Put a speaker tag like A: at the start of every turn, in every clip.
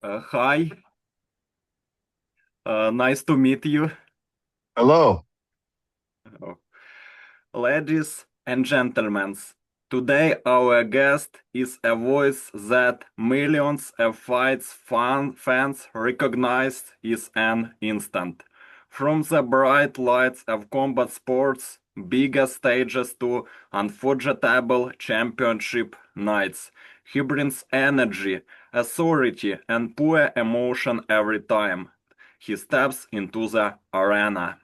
A: Hi, nice to meet you.
B: Hello.
A: Oh. Ladies and gentlemen, today our guest is a voice that millions of fans recognize is an instant. From the bright lights of combat sports, bigger stages to unforgettable championship nights, he brings energy, authority, and pure emotion every time he steps into the arena.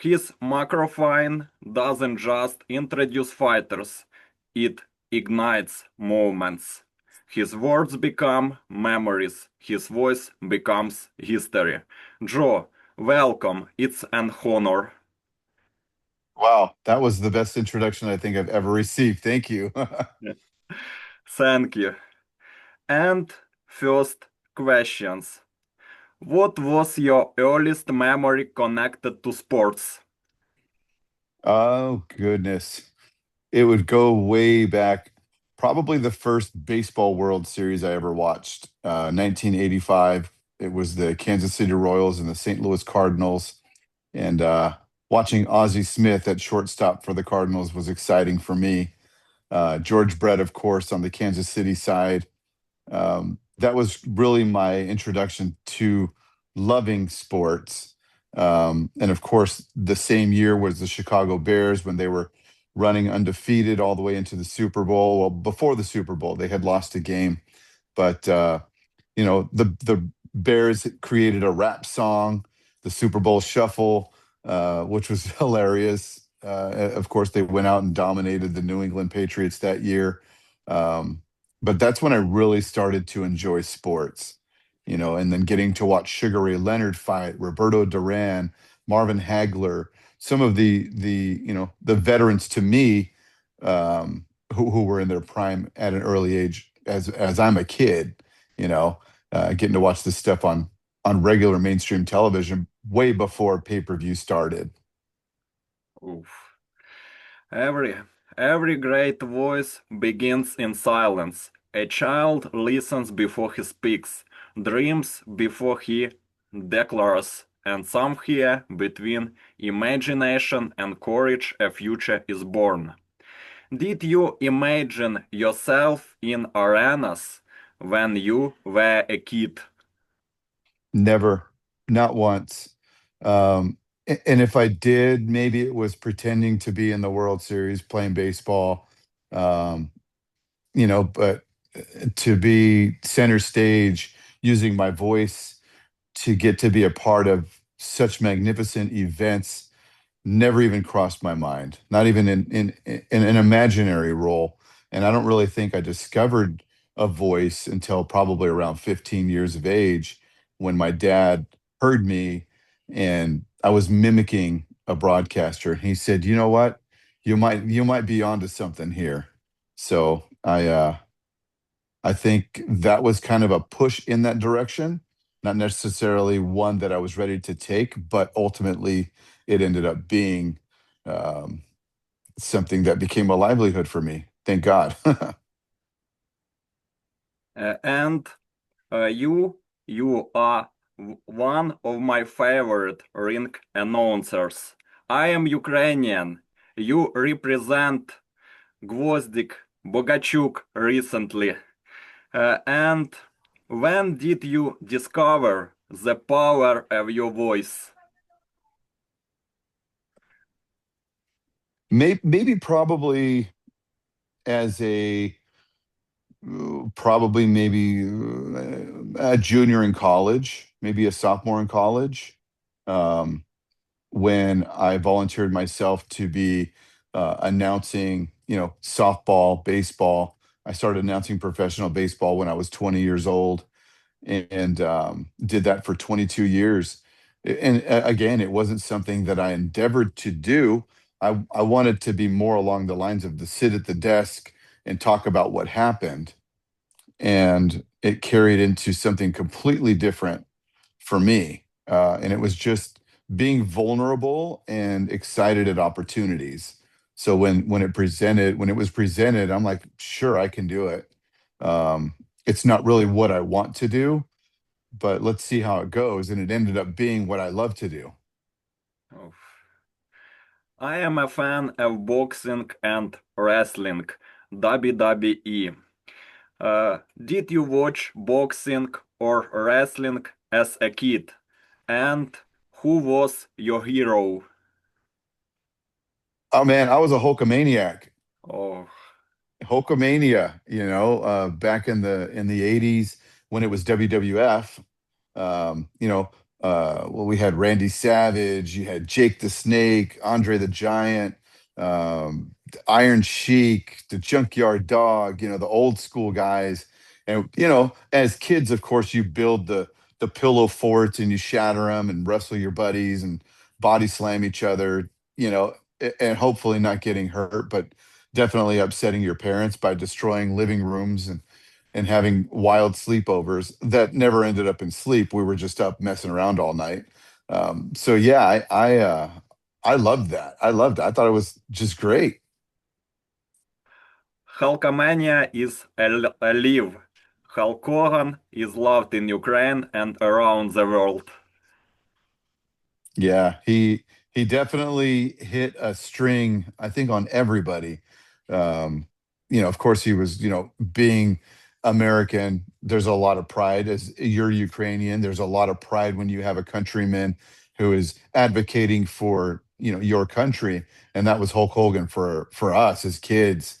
A: His microphone doesn't just introduce fighters, it ignites moments. His words become memories, his voice becomes history. Joe, welcome, it's an honor.
B: Wow, that was the best introduction I think I've ever received. Thank you.
A: Thank you. And first questions. What was your earliest memory connected to sports?
B: Oh, goodness. It would go way back. Probably the first baseball World Series I ever watched. 1985. It was the Kansas City Royals and the St. Louis Cardinals. And watching Ozzie Smith at shortstop for the Cardinals was exciting for me. George Brett, of course, on the Kansas City side. That was really my introduction to loving sports. And of course, the same year was the Chicago Bears when they were running undefeated all the way into the Super Bowl. Well, before the Super Bowl, they had lost a game, but the Bears created a rap song, the Super Bowl Shuffle, which was hilarious. Of course, they went out and dominated the New England Patriots that year. Um, but that's when I really started to enjoy sports, and then getting to watch Sugar Ray Leonard fight, Roberto Duran, Marvin Hagler, some of the veterans to me, who were in their prime at an early age as I'm a kid, getting to watch this stuff on regular mainstream television way before pay-per-view started.
A: Oof. Every every great voice begins in silence. A child listens before he speaks, dreams before he declares, and somewhere between imagination and courage a future is born. Did you imagine yourself in arenas when you were a kid?
B: Never, not once. And if I did, maybe it was pretending to be in the World Series playing baseball. Um, but to be center stage using my voice to get to be a part of such magnificent events never even crossed my mind, not even in an imaginary role. And I don't really think I discovered a voice until probably around 15 years of age when my dad heard me and I was mimicking a broadcaster. And he said, "You know what? You might be onto something here." So I think that was kind of a push in that direction, not necessarily one that I was ready to take, but ultimately it ended up being um, something that became a livelihood for me. Thank God.
A: And you are one of my favorite ring announcers. I am Ukrainian. You represent Gvozdik Bogachuk recently. And when did you discover the power of your voice?
B: Maybe probably as probably maybe a junior in college, maybe a sophomore in college. Um, when I volunteered myself to be announcing, softball, baseball. I started announcing professional baseball when I was 20 years old and did that for 22 years. And again, it wasn't something that I endeavored to do. I wanted to be more along the lines of to sit at the desk and talk about what happened. And it carried into something completely different for me. And it was just being vulnerable and excited at opportunities. So when it was presented, I'm like, sure, I can do it. It's not really what I want to do, but let's see how it goes. And it ended up being what I love to do.
A: Oh. I am a fan of boxing and wrestling, WWE. Did you watch boxing or wrestling as a kid? And who was your hero?
B: Oh man, I was a Hulkamaniac.
A: Oh,
B: Hulkamania, back in the 80s when it was WWF. You know, well, we had Randy Savage, you had Jake the Snake, Andre the Giant, Iron Sheik, the Junkyard Dog, the old school guys. And as kids, of course, you build the pillow forts and you shatter them and wrestle your buddies and body slam each other, and hopefully not getting hurt, but definitely upsetting your parents by destroying living rooms and having wild sleepovers that never ended up in sleep. We were just up messing around all night. So yeah, I loved that. I loved it. I thought it was just great.
A: Hulkamania is alive. Hulk Hogan is loved in Ukraine and around the world.
B: Yeah, he definitely hit a string, I think, on everybody. Of course he was, being American, there's a lot of pride as you're Ukrainian. There's a lot of pride when you have a countryman who is advocating for, your country. And that was Hulk Hogan for us as kids,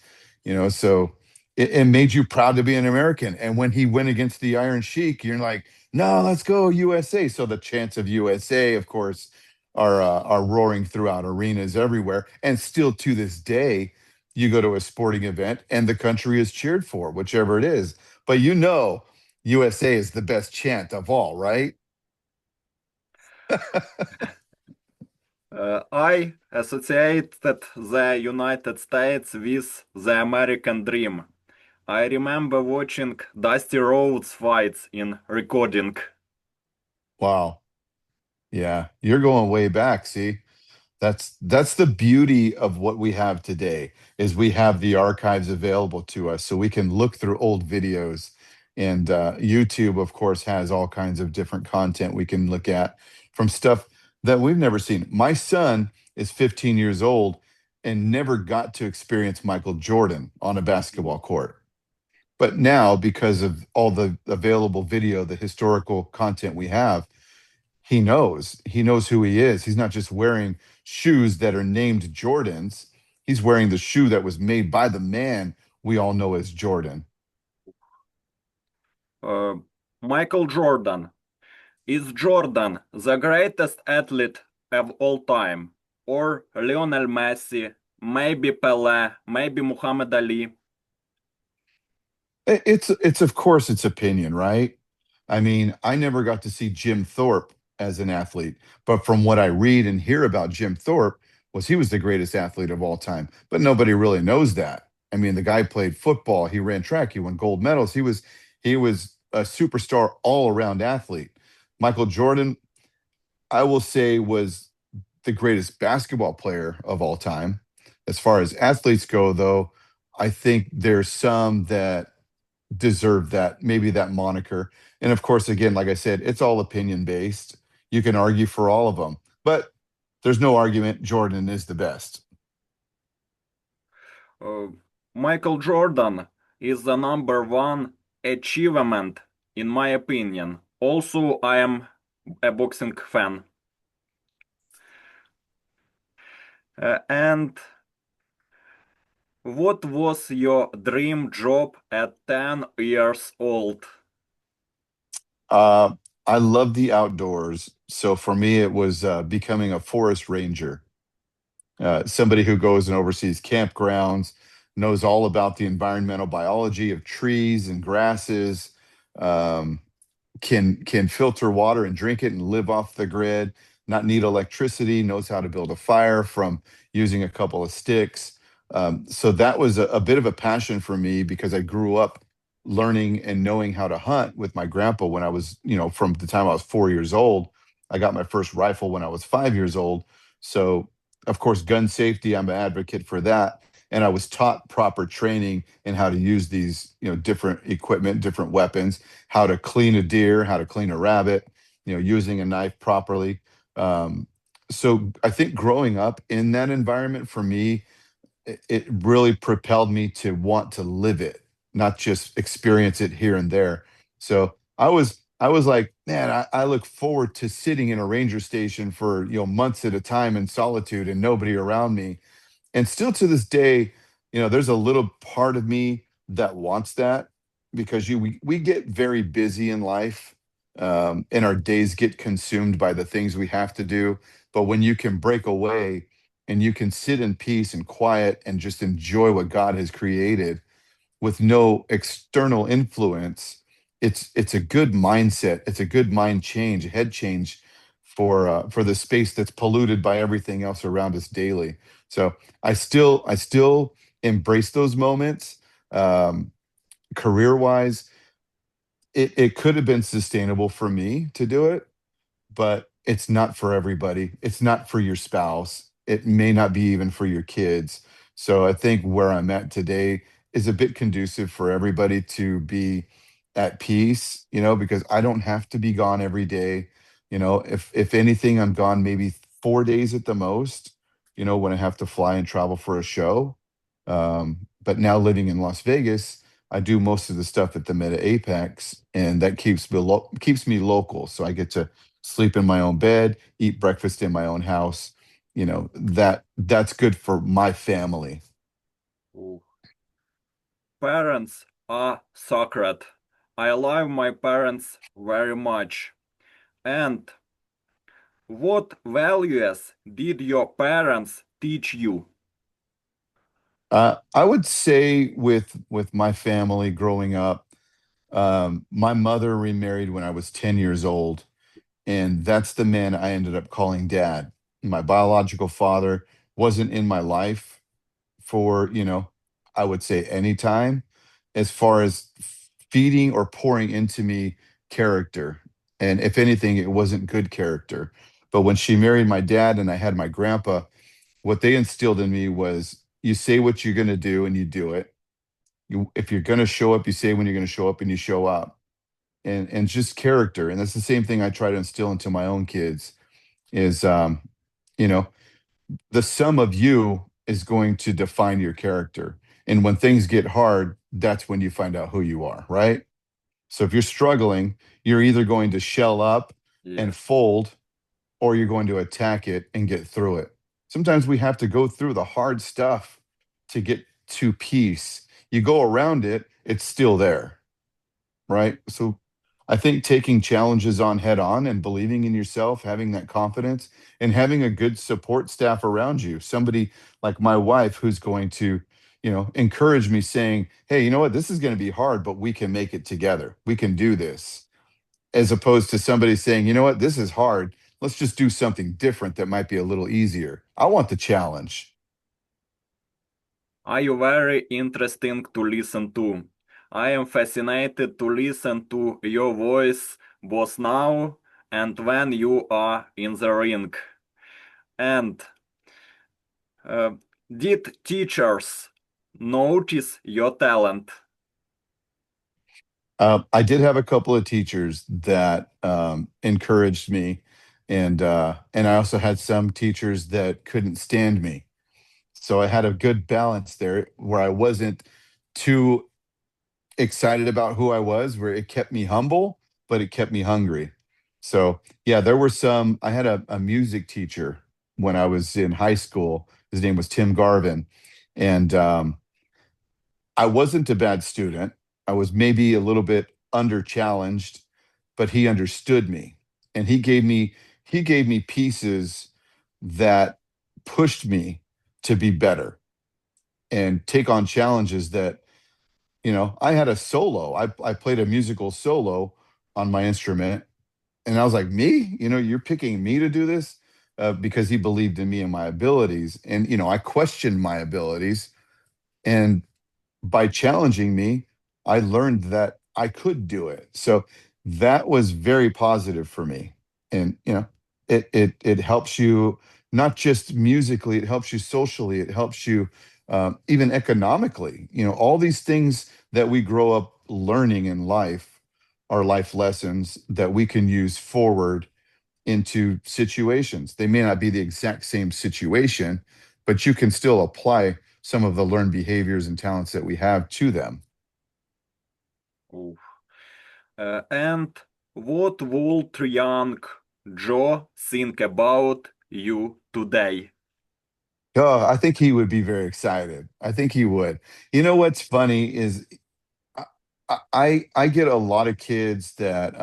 B: so it made you proud to be an American. And when he went against the Iron Sheik, you're like, no, let's go USA. So the chants of USA, of course, are roaring throughout arenas everywhere. And still to this day, you go to a sporting event and the country is cheered for, whichever it is. But USA is the best chant of all, right?
A: I associated the United States with the American dream. I remember watching Dusty Rhodes fights in recording.
B: Wow. Yeah, you're going way back. See, that's the beauty of what we have today is we have the archives available to us so we can look through old videos. And YouTube, of course, has all kinds of different content we can look at from stuff that we've never seen. My son is 15 years old and never got to experience Michael Jordan on a basketball court. But now, because of all the available video, the historical content we have, he knows who he is. He's not just wearing shoes that are named Jordans. He's wearing the shoe that was made by the man we all know as Jordan.
A: Uh, Michael Jordan. Is Jordan the greatest athlete of all time? Or Lionel Messi? Maybe Pelé? Maybe Muhammad Ali?
B: It's of course it's opinion, right? I mean, I never got to see Jim Thorpe as an athlete, but from what I read and hear about Jim Thorpe was he was the greatest athlete of all time, but nobody really knows that. I mean, the guy played football, he ran track, he won gold medals. He was a superstar all-around athlete. Michael Jordan, I will say, was the greatest basketball player of all time. As far as athletes go, though, I think there's some that deserve that, maybe that moniker. And of course, again, like I said, it's all opinion based. You can argue for all of them, but there's no argument. Jordan is the best.
A: Uh, Michael Jordan is the number one achievement, in my opinion. Also, I am a boxing fan. And what was your dream job at 10 years old?
B: Uh, I love the outdoors. So for me, it was becoming a forest ranger, somebody who goes and oversees campgrounds, knows all about the environmental biology of trees and grasses, um, can filter water and drink it and live off the grid, not need electricity, knows how to build a fire from using a couple of sticks. So that was a bit of a passion for me because I grew up learning and knowing how to hunt with my grandpa when I was, from the time I was 4 years old. I got my first rifle when I was 5 years old. So, of course, gun safety, I'm an advocate for that. and I was taught proper training in how to use these, different equipment, different weapons, how to clean a deer, how to clean a rabbit, using a knife properly. Um, so I think growing up in that environment for me, it really propelled me to want to live it, not just experience it here and there. So I was like, man, I look forward to sitting in a ranger station for months at a time in solitude and nobody around me. And still to this day, there's a little part of me that wants that, because we get very busy in life, and our days get consumed by the things we have to do. But when you can break away and you can sit in peace and quiet and just enjoy what God has created with no external influence, it's a good mindset. It's a good mind change, head change for the space that's polluted by everything else around us daily. So I still embrace those moments. Career wise, it could have been sustainable for me to do it, but it's not for everybody. It's not for your spouse. It may not be even for your kids. So I think where I'm at today is a bit conducive for everybody to be at peace, because I don't have to be gone every day. If anything, I'm gone maybe 4 days at the most, when I have to fly and travel for a show. But now living in Las Vegas, I do most of the stuff at the Meta Apex, and that keeps me local. So I get to sleep in my own bed, eat breakfast in my own house. That's good for my family.
A: Ooh. Parents are sacred. I love my parents very much. And what values did your parents teach you?
B: I would say with my family growing up, my mother remarried when I was 10 years old, and that's the man I ended up calling dad. My biological father wasn't in my life for, I would say any time, as far as feeding or pouring into me character. And if anything, it wasn't good character. But when she married my dad and I had my grandpa, what they instilled in me was, you say what you're going to do and you do it. If you're going to show up, you say when you're going to show up and you show up. And just character. And that's the same thing I try to instill into my own kids is, you know, the sum of you is going to define your character. And when things get hard, that's when you find out who you are, right? So if you're struggling, you're either going to shell up and
A: Yes.
B: fold, or you're going to attack it and get through it. Sometimes we have to go through the hard stuff to get to peace. You go around it, it's still there, right? So I think taking challenges on head on and believing in yourself, having that confidence, and having a good support staff around you, somebody like my wife who's going to, encourage me saying, hey, you know what, this is going to be hard, but we can make it together. We can do this. As opposed to somebody saying, you know what, this is hard. Let's just do something different that might be a little easier. I want the challenge.
A: Are you very interesting to listen to? I am fascinated to listen to your voice both now and when you are in the ring. And uh, did teachers notice your talent?
B: I did have a couple of teachers that encouraged me, and I also had some teachers that couldn't stand me. So I had a good balance there where I wasn't too excited about who I was, where it kept me humble, but it kept me hungry. So yeah, there were some. I had a music teacher when I was in high school. His name was Tim Garvin, and I wasn't a bad student. I was maybe a little bit under challenged, but he understood me, and he gave me pieces that pushed me to be better and take on challenges that, I had a solo. I played a musical solo on my instrument, and I was like, me? You're picking me to do this? Because he believed in me and my abilities. And, I questioned my abilities. And by challenging me, I learned that I could do it. So that was very positive for me. And, it helps you not just musically, it helps you socially, it helps you even economically. All these things that we grow up learning in life are life lessons that we can use forward into situations. They may not be the exact same situation, but you can still apply some of the learned behaviors and talents that we have to them.
A: Oof. And what would young Joe think about you today?
B: Oh, I think he would be very excited. I think he would. You know what's funny is I I get a lot of kids that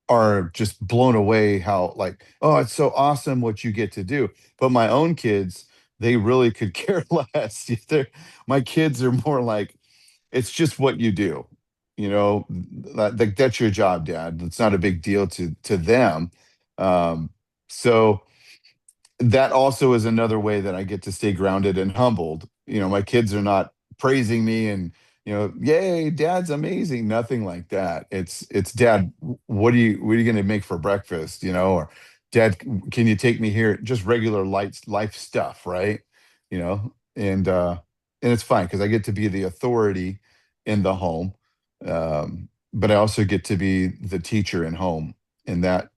B: are just blown away how like, oh, it's so awesome what you get to do. But my own kids, they really could care less. My kids are more like, it's just what you do. Like that's your job, Dad. It's not a big deal to them. So that also is another way that I get to stay grounded and humbled. My kids are not praising me and, yay, dad's amazing. Nothing like that. It's dad, what are you going to make for breakfast? Or dad, can you take me here? Just regular life stuff, right? And it's fine because I get to be the authority in the home. But I also get to be the teacher in home. And that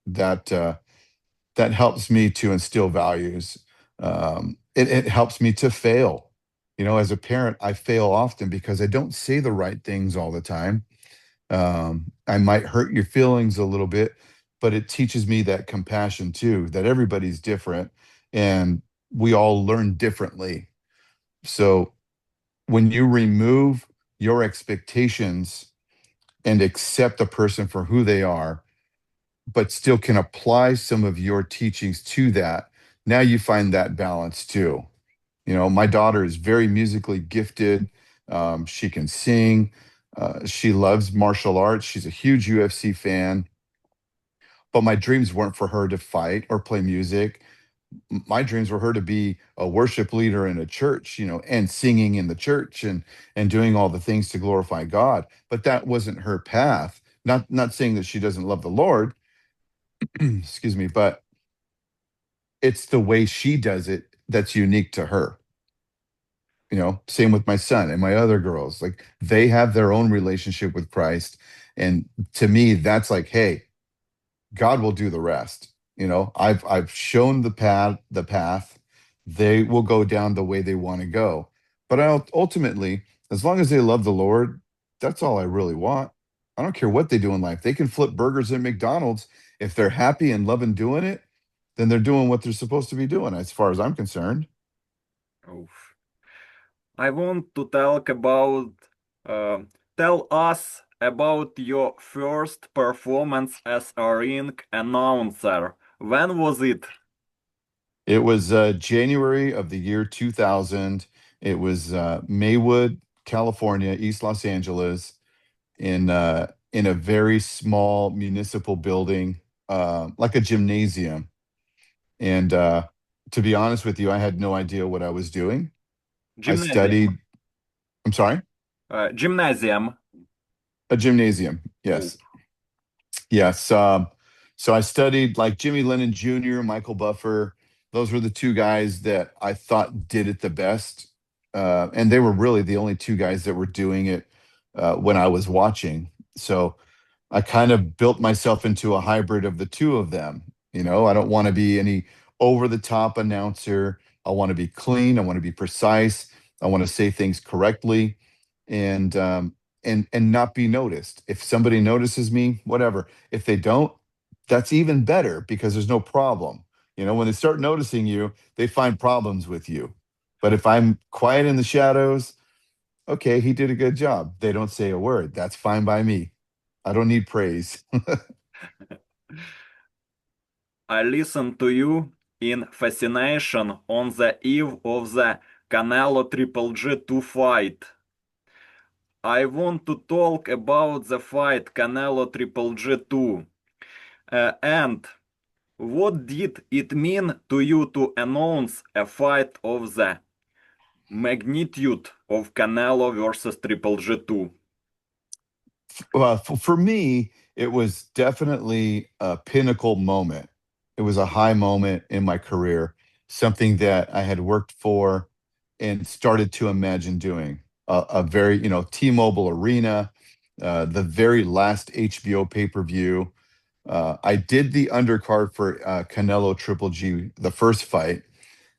B: helps me to instill values. It helps me to fail. As a parent, I fail often because I don't say the right things all the time. I might hurt your feelings a little bit, but it teaches me that compassion too, that everybody's different and we all learn differently. So when you remove your expectations and accept a person for who they are, but still can apply some of your teachings to that. Now you find that balance too. My daughter is very musically gifted. She can sing. She loves martial arts. She's a huge UFC fan. But my dreams weren't for her to fight or play music. My dreams were her to be a worship leader in a church, and singing in the church and doing all the things to glorify God. But that wasn't her path. Not saying that she doesn't love the Lord, excuse me, but it's the way she does it that's unique to her. Same with my son and my other girls. Like they have their own relationship with Christ. And to me, that's like, hey, God will do the rest. I've shown the path. They will go down the way they want to go. But ultimately, as long as they love the Lord, that's all I really want. I don't care what they do in life. They can flip burgers at McDonald's. If they're happy and loving doing it, then they're doing what they're supposed to be doing, as far as I'm concerned.
A: Oof. I want to uh, tell us about your first performance as a ring announcer. When was it?
B: It was January of the year 2000. It was Maywood, California, East Los Angeles, in a very small municipal building, like a gymnasium. And to be honest with you, I had no idea what I was doing. I
A: Gymnasium.
B: studied, I'm sorry,
A: Gymnasium.
B: a gymnasium.
A: Oh,
B: Yes. Yes. So I studied like Jimmy Lennon Jr., Michael Buffer. Those were the two guys that I thought did it the best. And they were really the only two guys that were doing it when I was watching. So I kind of built myself into a hybrid of the two of them. I don't want to be any over the top announcer. I want to be clean. I want to be precise. I want to say things correctly and and not be noticed. If somebody notices me, whatever. If they don't, that's even better because there's no problem. When they start noticing you, they find problems with you. But if I'm quiet in the shadows, okay, he did a good job. They don't say a word. That's fine by me. I don't need praise.
A: I listened to you in fascination on the eve of the Canelo Triple G2 fight. I want to talk about the fight Canelo Triple G2. And what did it mean to you to announce a fight of the magnitude of Canelo versus Triple G2?
B: Well, for me, it was definitely a pinnacle moment. It was a high moment in my career, something that I had worked for. and started to imagine doing a very, T-Mobile Arena, the very last HBO pay-per-view. I did the undercard for Canelo Triple G, the first fight,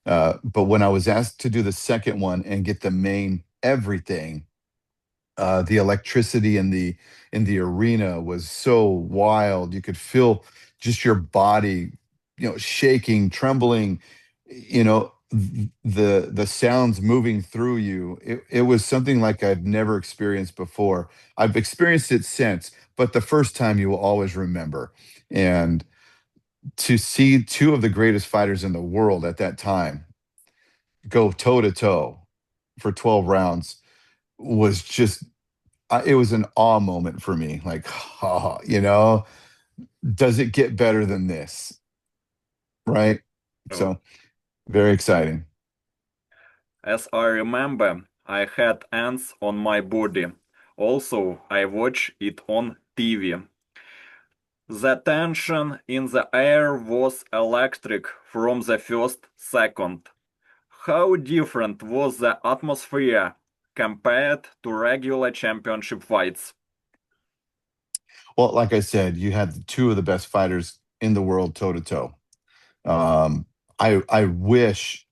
B: but when I was asked to do the second one and get the main everything, the electricity in the arena was so wild. You could feel just your body, shaking, trembling, the sounds moving through you. It was something like I've never experienced before. I've experienced it since, but the first time you will always remember. And to see two of the greatest fighters in the world at that time go toe to toe for 12 rounds was just it was an awe moment for me. Like, oh, does it get better than this? Right?
A: Oh.
B: So very exciting.
A: As I remember, I had ants on my body. Also, I watched it on TV. The tension in the air was electric from the first second. How different was the atmosphere compared to regular championship fights?
B: Well, like I said, you had two of the best fighters in the world toe to toe. Um, I wish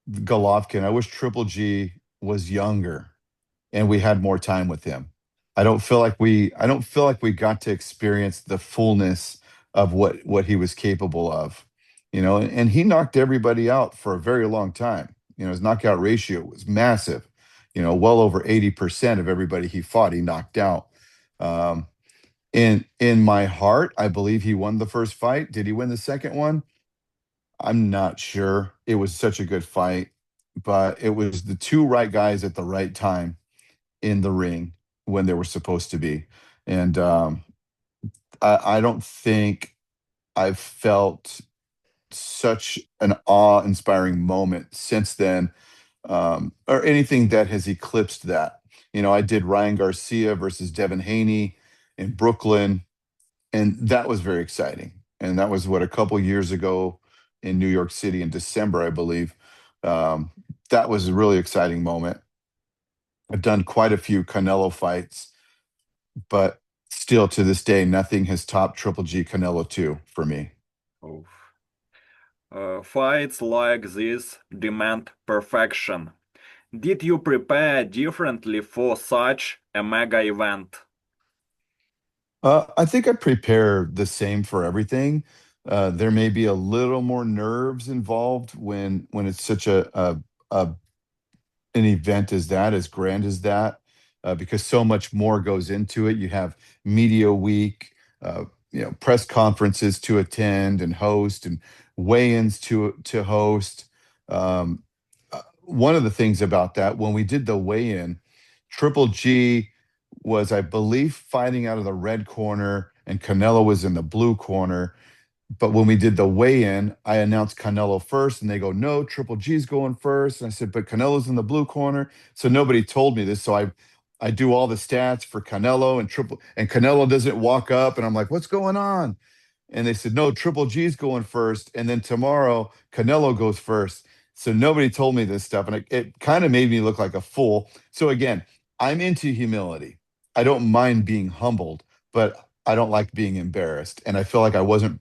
B: I wish Triple G was younger and we had more time with him. I don't feel like we got to experience the fullness of what he was capable of. And he knocked everybody out for a very long time. His knockout ratio was massive. Well over 80% of everybody he fought, he knocked out. Um, in my heart, I believe he won the first fight. Did he win the second one? I'm not sure. It was such a good fight, but it was the two right guys at the right time in the ring when they were supposed to be. And I don't think I've felt such an awe-inspiring moment since then, or anything that has eclipsed that. I did Ryan Garcia versus Devin Haney in Brooklyn, and that was very exciting. And that was what, a couple years ago in New York City in December, I believe. Um, that was a really exciting moment. I've done quite a few Canelo fights, but still to this day, nothing has topped Triple G Canelo 2 for me.
A: Oh. Fights like this demand perfection. Did you prepare differently for such a mega event?
B: I think I prepare the same for everything. There may be a little more nerves involved when it's such a an event as that, as grand as that, because so much more goes into it. You have media week, press conferences to attend and host, and weigh-ins to host. One of the things about that, when we did the weigh-in, Triple G was, I believe, fighting out of the red corner, and Canelo was in the blue corner. But when we did the weigh-in, I announced Canelo first, and they go, "No, Triple G's going first." And I said, "But Canelo's in the blue corner." So nobody told me this. So I do all the stats for Canelo and Canelo doesn't walk up, and I'm like, "What's going on?" And they said, "No, Triple G's going first, and then tomorrow Canelo goes first." So nobody told me this stuff, and it kind of made me look like a fool. So again, I'm into humility. I don't mind being humbled, but I don't like being embarrassed. And I feel like I wasn't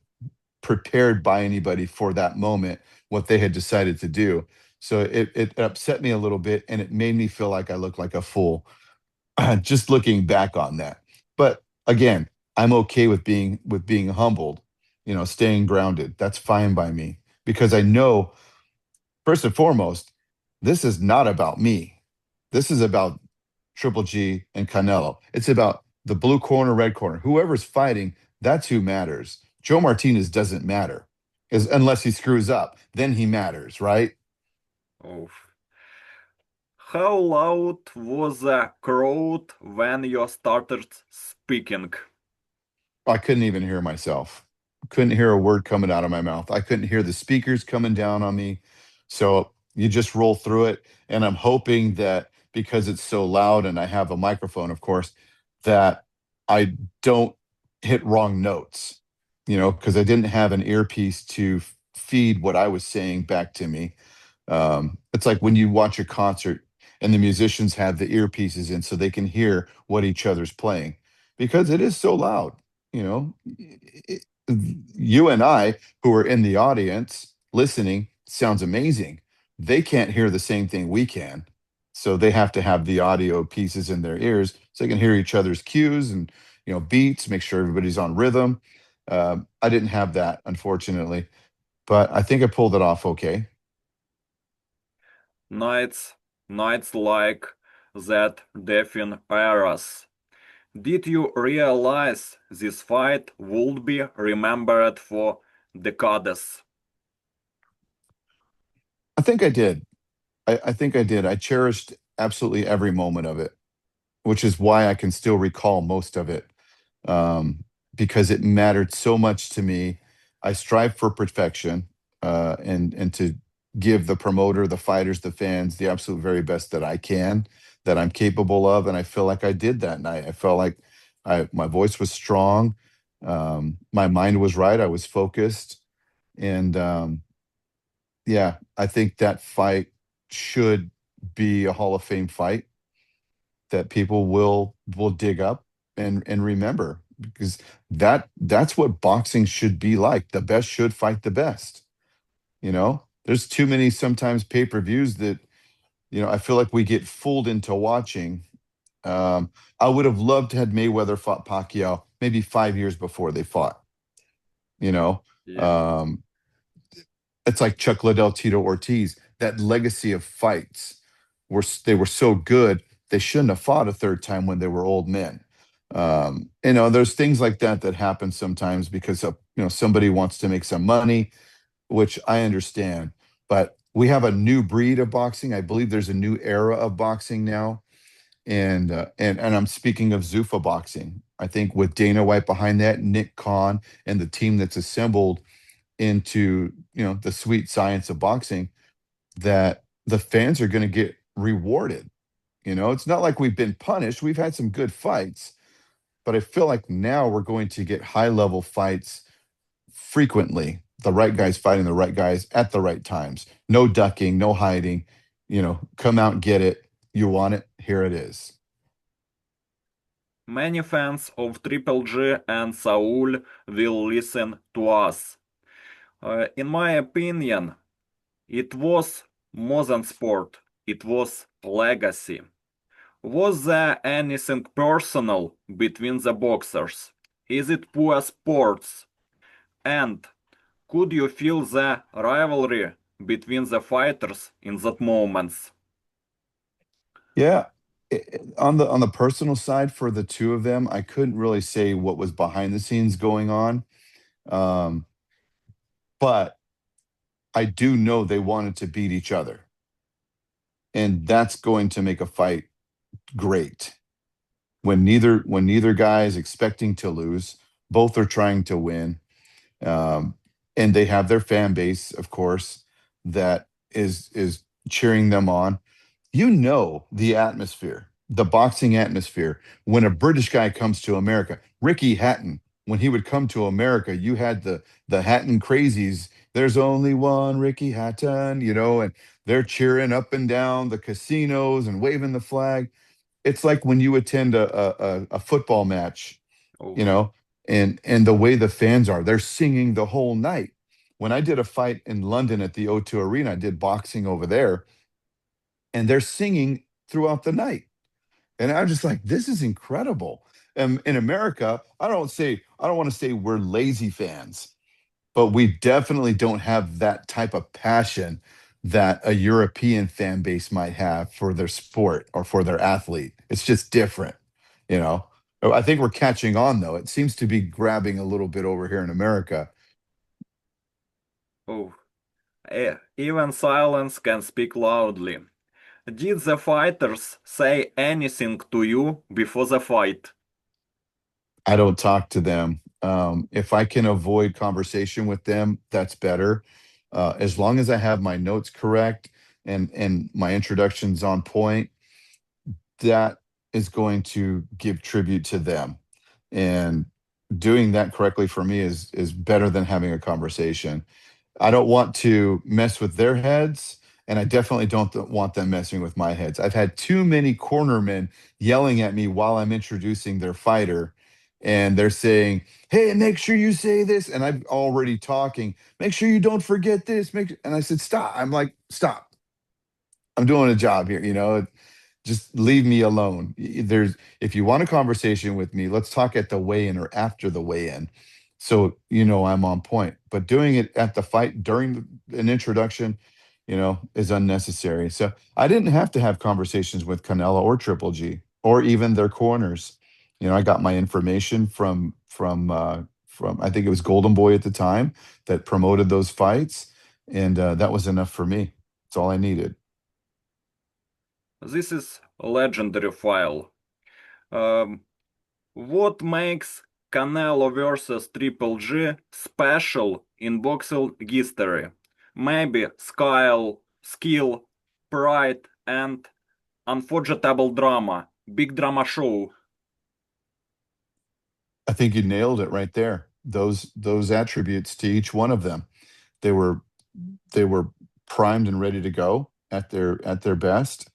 B: prepared by anybody for that moment, what they had decided to do. So it upset me a little bit, and it made me feel like I looked like a fool just looking back on that. But again, I'm okay with being humbled, staying grounded. That's fine by me because I know, first and foremost, this is not about me. This is about Triple G and Canelo. It's about the blue corner, red corner. Whoever's fighting, that's who matters. Joe Martinez doesn't matter, unless he screws up. Then he matters, right?
A: Oh. How loud was the crowd when you started speaking?
B: I couldn't even hear myself. Couldn't hear a word coming out of my mouth. I couldn't hear the speakers coming down on me. So you just roll through it. And I'm hoping that because it's so loud and I have a microphone, of course, that I don't hit wrong notes, because I didn't have an earpiece to feed what I was saying back to me. It's like when you watch a concert and the musicians have the earpieces in so they can hear what each other's playing because it is so loud. You know, you and I, who are in the audience listening, sounds amazing. They can't hear the same thing we can. So they have to have the audio pieces in their ears so they can hear each other's cues and, beats, make sure everybody's on rhythm. I didn't have that, unfortunately, but I think I pulled it off okay.
A: Nights, nights like that define eras. Did you realize this fight would be remembered for decades?
B: I think I did. I think I did. I cherished absolutely every moment of it, which is why I can still recall most of it, um, because it mattered so much to me. I strive for perfection, and to give the promoter, the fighters, the fans the absolute very best that I can, that I'm capable of, and I feel like I did that night. I felt like my voice was strong, my mind was right, I was focused, and yeah, I think that fight should be a Hall of Fame fight that people will dig up and remember because that's what boxing should be like. The best should fight the best. There's too many sometimes pay-per-views that I feel like we get fooled into watching. I would have loved to had Mayweather fought Pacquiao maybe 5 years before they fought. You know,
A: Yeah.
B: um, it's like Chuck Liddell, Tito Ortiz. That legacy of fights they were so good they shouldn't have fought a third time when they were old men. There's things like that that happen sometimes because somebody wants to make some money, which I understand. But we have a new breed of boxing. I believe there's a new era of boxing now, and I'm speaking of Zuffa boxing. I think with Dana White behind that, Nick Khan, and the team that's assembled into the sweet science of boxing, that the fans are going to get rewarded. It's not like we've been punished. We've had some good fights, but I feel like now we're going to get high level fights frequently. The right guys fighting the right guys at the right times. No ducking, no hiding. Come out and get it. You want it? Here it is.
A: Many fans of Triple G and Saul will listen to us. In my opinion, it was more than sport, it was legacy. Was there anything personal between the boxers? Is it poor sports? And could you feel the rivalry between the fighters in that moments?
B: Yeah. On the personal side for the two of them, I couldn't really say what was behind the scenes going on. Um, but I do know they wanted to beat each other. And that's going to make a fight great. When neither guy is expecting to lose, both are trying to win. Um, and they have their fan base, of course, that is cheering them on. The atmosphere, the boxing atmosphere. When a British guy comes to America, Ricky Hatton, when he would come to America, you had the Hatton crazies. There's only one Ricky Hatton, and they're cheering up and down the casinos and waving the flag. It's like when you attend a football match, you
A: Oh,
B: know, and the way the fans are, they're singing the whole night. When I did a fight in London at the O2 Arena, I did boxing over there, and they're singing throughout the night. And I'm just like, this is incredible. In America, I don't want to say we're lazy fans, but we definitely don't have that type of passion that a European fan base might have for their sport or for their athlete. It's just different, you know. I think we're catching on though. It seems to be grabbing a little bit over here in America.
A: oh. Even silence can speak loudly. Did the fighters say anything to you before the fight?
B: I don't talk to them. If I can avoid conversation with them, that's better. As long as I have my notes correct and my introductions on point, that is going to give tribute to them. And doing that correctly for me is better than having a conversation. I don't want to mess with their heads, and I definitely don't want them messing with my heads. I've had too many cornermen yelling at me while I'm introducing their fighter, and they're saying, "Hey, make sure you say this," and I'm already talking. Make sure you don't forget this. And I said, "Stop." I'm like, "Stop. I'm doing a job here, just leave me alone. There's If you want a conversation with me, let's talk at the weigh-in or after the weigh-in. So I'm on point. But doing it at the fight during an introduction, is unnecessary. So I didn't have to have conversations with Canelo or Triple G or even their corners. I got my information from I think it was Golden Boy at the time that promoted those fights, and that was enough for me. That's all I needed.
A: This is a legendary file. Um, what makes Canelo versus Triple G special in boxing history? Maybe skill, pride, and unforgettable drama. Big drama show.
B: I think you nailed it right there. Those attributes to each one of them. They were they were primed and ready to go at their best.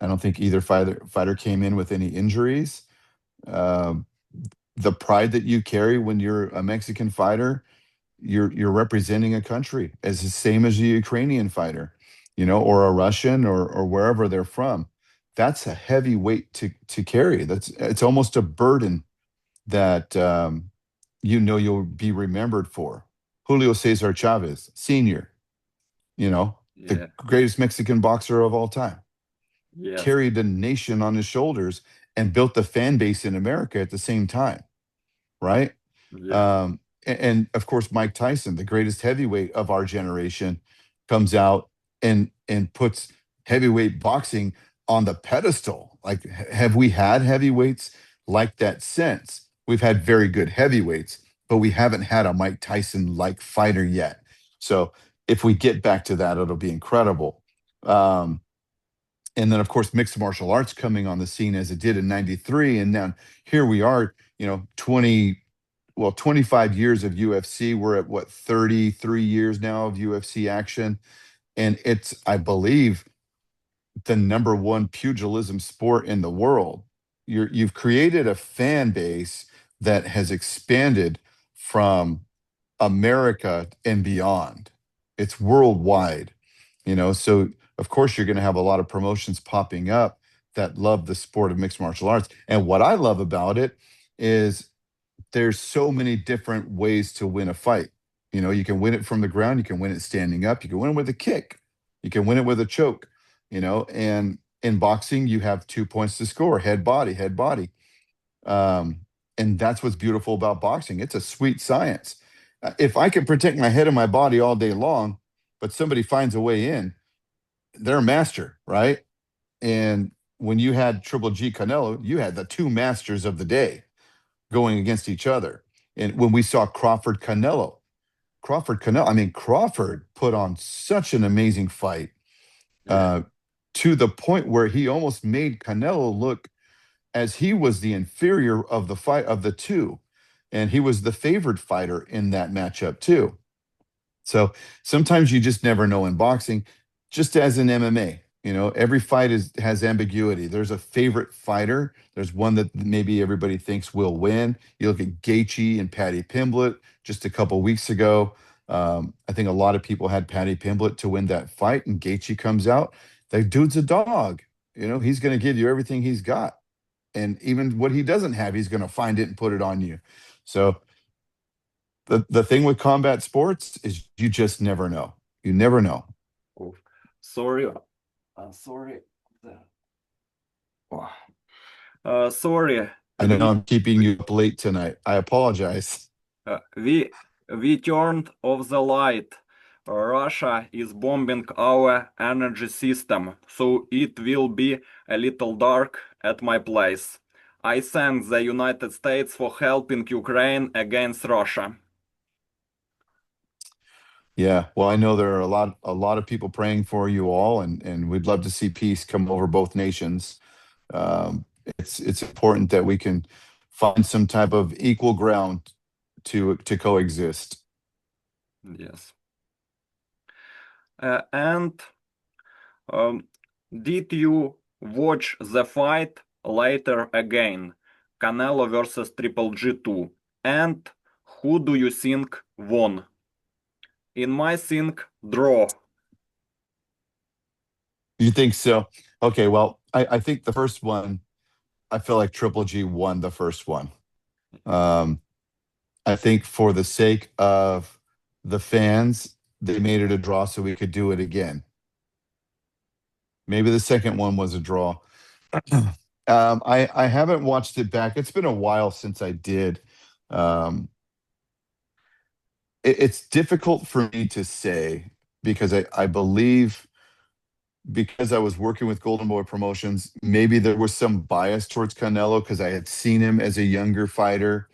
B: I don't think either fighter came in with any injuries. Um, the pride that you carry when you're a Mexican fighter, you're representing a country as the same as a Ukrainian fighter, or a Russian or wherever they're from. That's a heavy weight to carry. It's almost a burden that you'll be remembered for. Julio Cesar Chavez, Sr., the
A: Yeah,
B: greatest Mexican boxer of all time,
A: yes,
B: carried a nation on his shoulders and built the fan base in America at the same time, right?
A: yeah,
B: And of course, Mike Tyson, the greatest heavyweight of our generation, comes out and puts heavyweight boxing on the pedestal. Like, have we had heavyweights like that since? We've had very good heavyweights, but we haven't had a Mike Tyson like fighter yet. So if we get back to that, it'll be incredible. Um, and then of course mixed martial arts coming on the scene as it did in 93, and now here we are, 25 years of UFC. We're at what, 33 years now of UFC action, and it's, I believe, the number one pugilism sport in the world. You've created a fan base that has expanded from America and beyond. It's worldwide, so of course you're going to have a lot of promotions popping up that love the sport of mixed martial arts. And what I love about it is there's so many different ways to win a fight. You can win it from the ground, you can win it standing up, you can win it with a kick, you can win it with a choke, and in boxing you have 2 points to score: head, body, head, body. um, and that's what's beautiful about boxing. It's a sweet science. If I can protect my head and my body all day long, but somebody finds a way in, they're a master, right? And when you had Triple G Canelo, you had the two masters of the day going against each other. And when we saw I mean, Crawford put on such an amazing fight,
A: yeah,
B: uh, to the point where he almost made Canelo look as he was the inferior of the fight of the two. And he was the favored fighter in that matchup too. So sometimes you just never know in boxing, just as in MMA. Every fight has ambiguity. There's a favorite fighter. There's one that maybe everybody thinks will win. You look at Gaethje and Paddy Pimblett just a couple weeks ago. I think a lot of people had Paddy Pimblett to win that fight, and Gaethje comes out. That dude's a dog. He's going to give you everything he's got, and even what he doesn't have, he's going to find it and put it on you. So the thing with combat sports is you just never know. You never know.
A: oh, sorry, sorry. Oh, sorry,
B: I know
A: we
B: I'm keeping you up late tonight. I apologize.
A: uh, we we turned off the light. Russia is bombing our energy system, so it will be a little dark at my place. I thank the United States for helping Ukraine against Russia.
B: Yeah, well, I know there are a lot of people praying for you all, and we'd love to see peace come over both nations. It's important that we can find some type of equal ground to coexist.
A: Yes. And um, did you watch the fight later again? Canelo versus Triple G 2. And who do you think won? In my think, draw.
B: You think so? Okay, well, I think the first one, I feel like Triple G won the first one. Um, I think for the sake of the fans, they made it a draw so we could do it again. Maybe the second one was a draw. I haven't watched it back. It's been a while since I did. Um, it's difficult for me to say because I believe because I was working with Golden Boy Promotions, maybe there was some bias towards Canelo because I had seen him as a younger fighter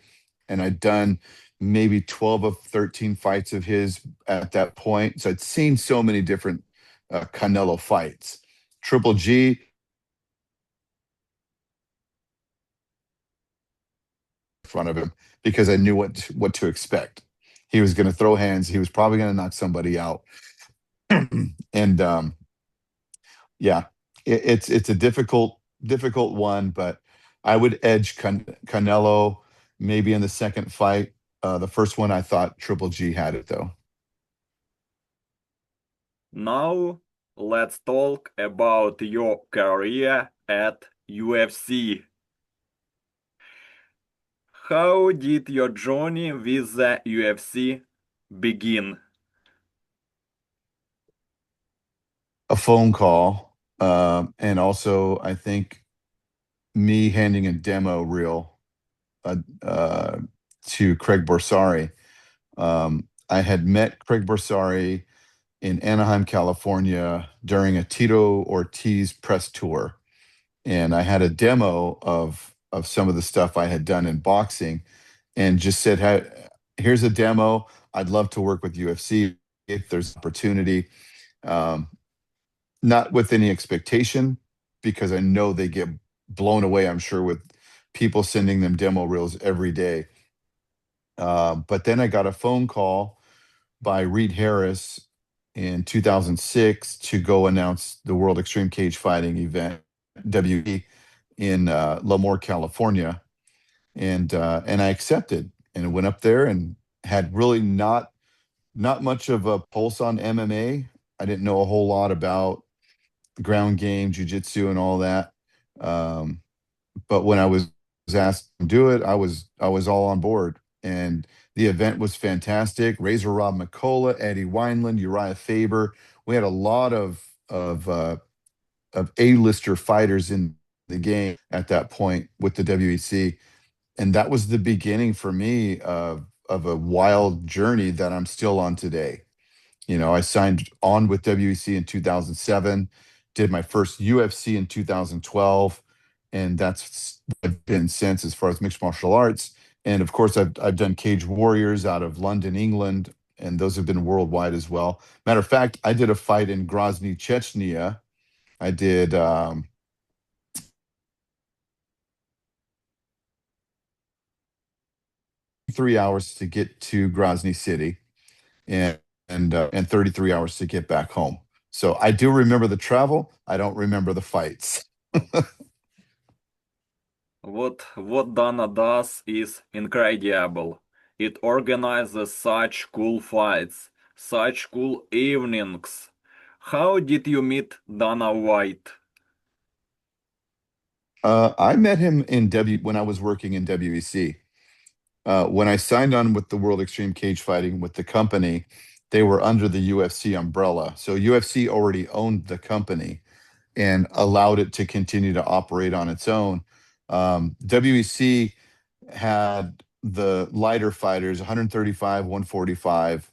B: and I'd done maybe 12 of 13 fights of his at that point. So I'd seen so many different Canelo fights. Triple G in front of him because I knew what to expect. He was going to throw hands. He was probably going to knock somebody out. And yeah, it's a difficult one, but I would edge Canelo maybe in the second fight. The first one I thought Triple G had it though.
A: Now, let's talk about your career at UFC. How did your journey with the UFC begin?
B: A phone call, and also I think me handing a demo reel uh, uh, to Craig Borsari. I had met Craig Borsari in Anaheim, California during a Tito Ortiz press tour. And I had a demo of some of the stuff I had done in boxing and just said, hey, here's a demo. I'd love to work with UFC if there's opportunity. Um, Not with any expectation because I know they get blown away, I'm sure, with people sending them demo reels every day. But then I got a phone call by Reed Harris in 2006 to go announce the World Extreme Cage Fighting event, WE, in Lemoore, California, and I accepted and went up there and had really not much of a pulse on MMA. I didn't know a whole lot about ground game, jujitsu, and all that. Um, but when I was asked to do it, I was all on board, and the event was fantastic. Razor Rob McCullough, Eddie Wineland, Uriah Faber. We had a lot of A-lister fighters in the game at that point with the WEC, and that was the beginning for me of a wild journey that I'm still on today. I signed on with WEC in 2007, did my first UFC in 2012, and that's what I've been since as far as mixed martial arts. And of course, I've done Cage Warriors out of London, England, and those have been worldwide as well. Matter of fact, I did a fight in Grozny, Chechnya. I did 3 hours to get to Grozny City, and and 33 hours to get back home. So I do remember the travel. I don't remember the fights.
A: What Dana does is incredible. It organizes such cool fights, such cool evenings. How did you meet Dana White?
B: I met him in when I was working in WEC. When I signed on with the World Extreme Cage Fighting with the company, they were under the UFC umbrella. So UFC already owned the company and allowed it to continue to operate on its own. WEC had the lighter fighters, 135, 145,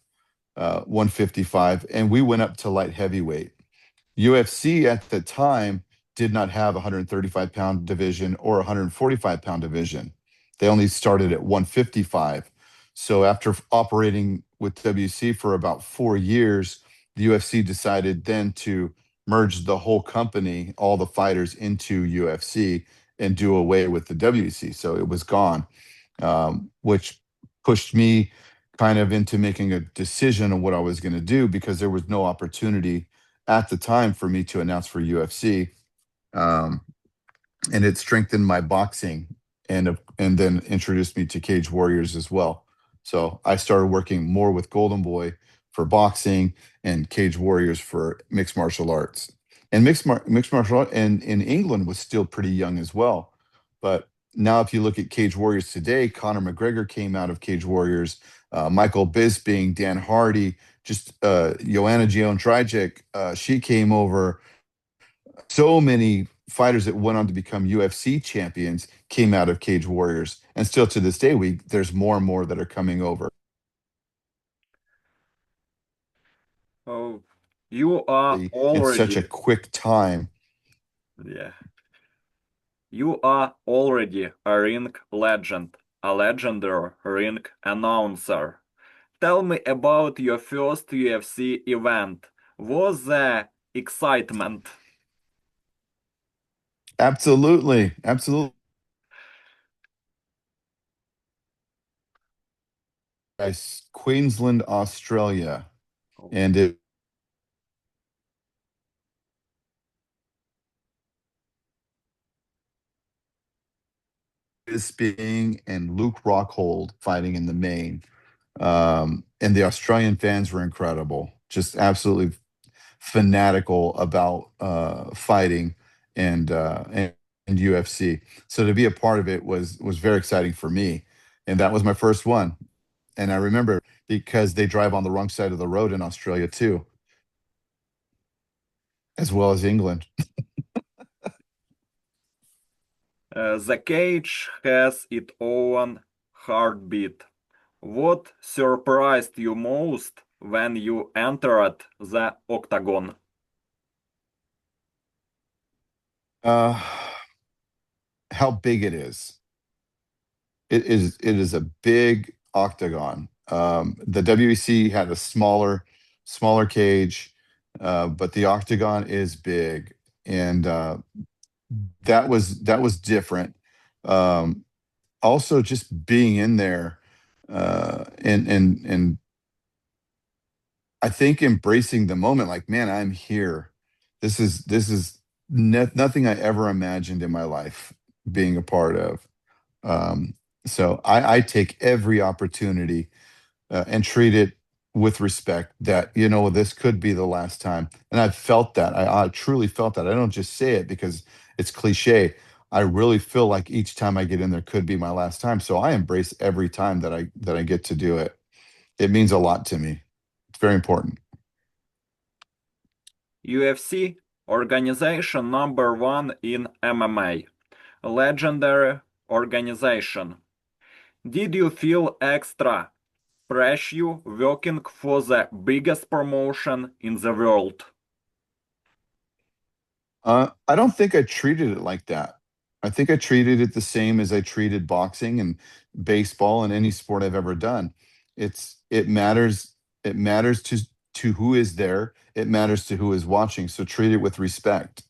B: 155, and we went up to light heavyweight. UFC at the time did not have a 135-pound division or a 145-pound division. They only started at 155. So after operating with WC for about 4 years, the UFC decided then to merge the whole company, all the fighters, into UFC and do away with the WC. So it was gone, which pushed me. kind of into making a decision on what I was going to do because there was no opportunity at the time for me to announce for UFC. Um, and it strengthened my boxing and then introduced me to Cage Warriors as well. So I started working more with Golden Boy for boxing and Cage Warriors for mixed martial arts. And mixed martial art and in England was still pretty young as well. But now if you look at Cage Warriors today, Conor McGregor came out of Cage Warriors, Michael Bisping, Dan Hardy, just Joanna Jędrzejczyk, she came over. So many fighters that went on to become UFC champions came out of Cage Warriors, and still to this day, we there's more and more that are coming over
A: Oh, you are
B: in such a
A: already,
B: quick time.
A: yeah, you are already a ring legend, a legendary ring announcer. Tell me about your first UFC event. Was there excitement?
B: Absolutely, absolutely. Guys, Queensland, Australia,
A: Oh,
B: and it is being and Luke Rockhold fighting in the main. And the Australian fans were incredible, just absolutely fanatical about fighting and UFC. So to be a part of it was very exciting for me, and that was my first one. And I remember because they drive on the wrong side of the road in Australia too, as well as England.
A: the cage has its own heartbeat. What surprised you most when you entered the octagon?
B: Uh, how big it is. It is a big octagon. The WEC had a smaller cage, but the octagon is big, and that was different. Um, Also, just being in there, and I think embracing the moment, like, man, I'm here. This is nothing I ever imagined in my life being a part of. Um, so I take every opportunity and treat it with respect that, this could be the last time. And I've felt that. I truly felt that. I don't just say it because it's cliche. I really feel like each time I get in there could be my last time. So I embrace every time that I get to do it. It means a lot to me. It's very important.
A: UFC, organization number one in MMA, legendary organization. Did you feel extra pressure working for the biggest promotion in the world?
B: I don't think I treated it like that. I think I treated it the same as I treated boxing and baseball and any sport I've ever done. It matters to who is there. It matters to who is watching. So treat it with respect.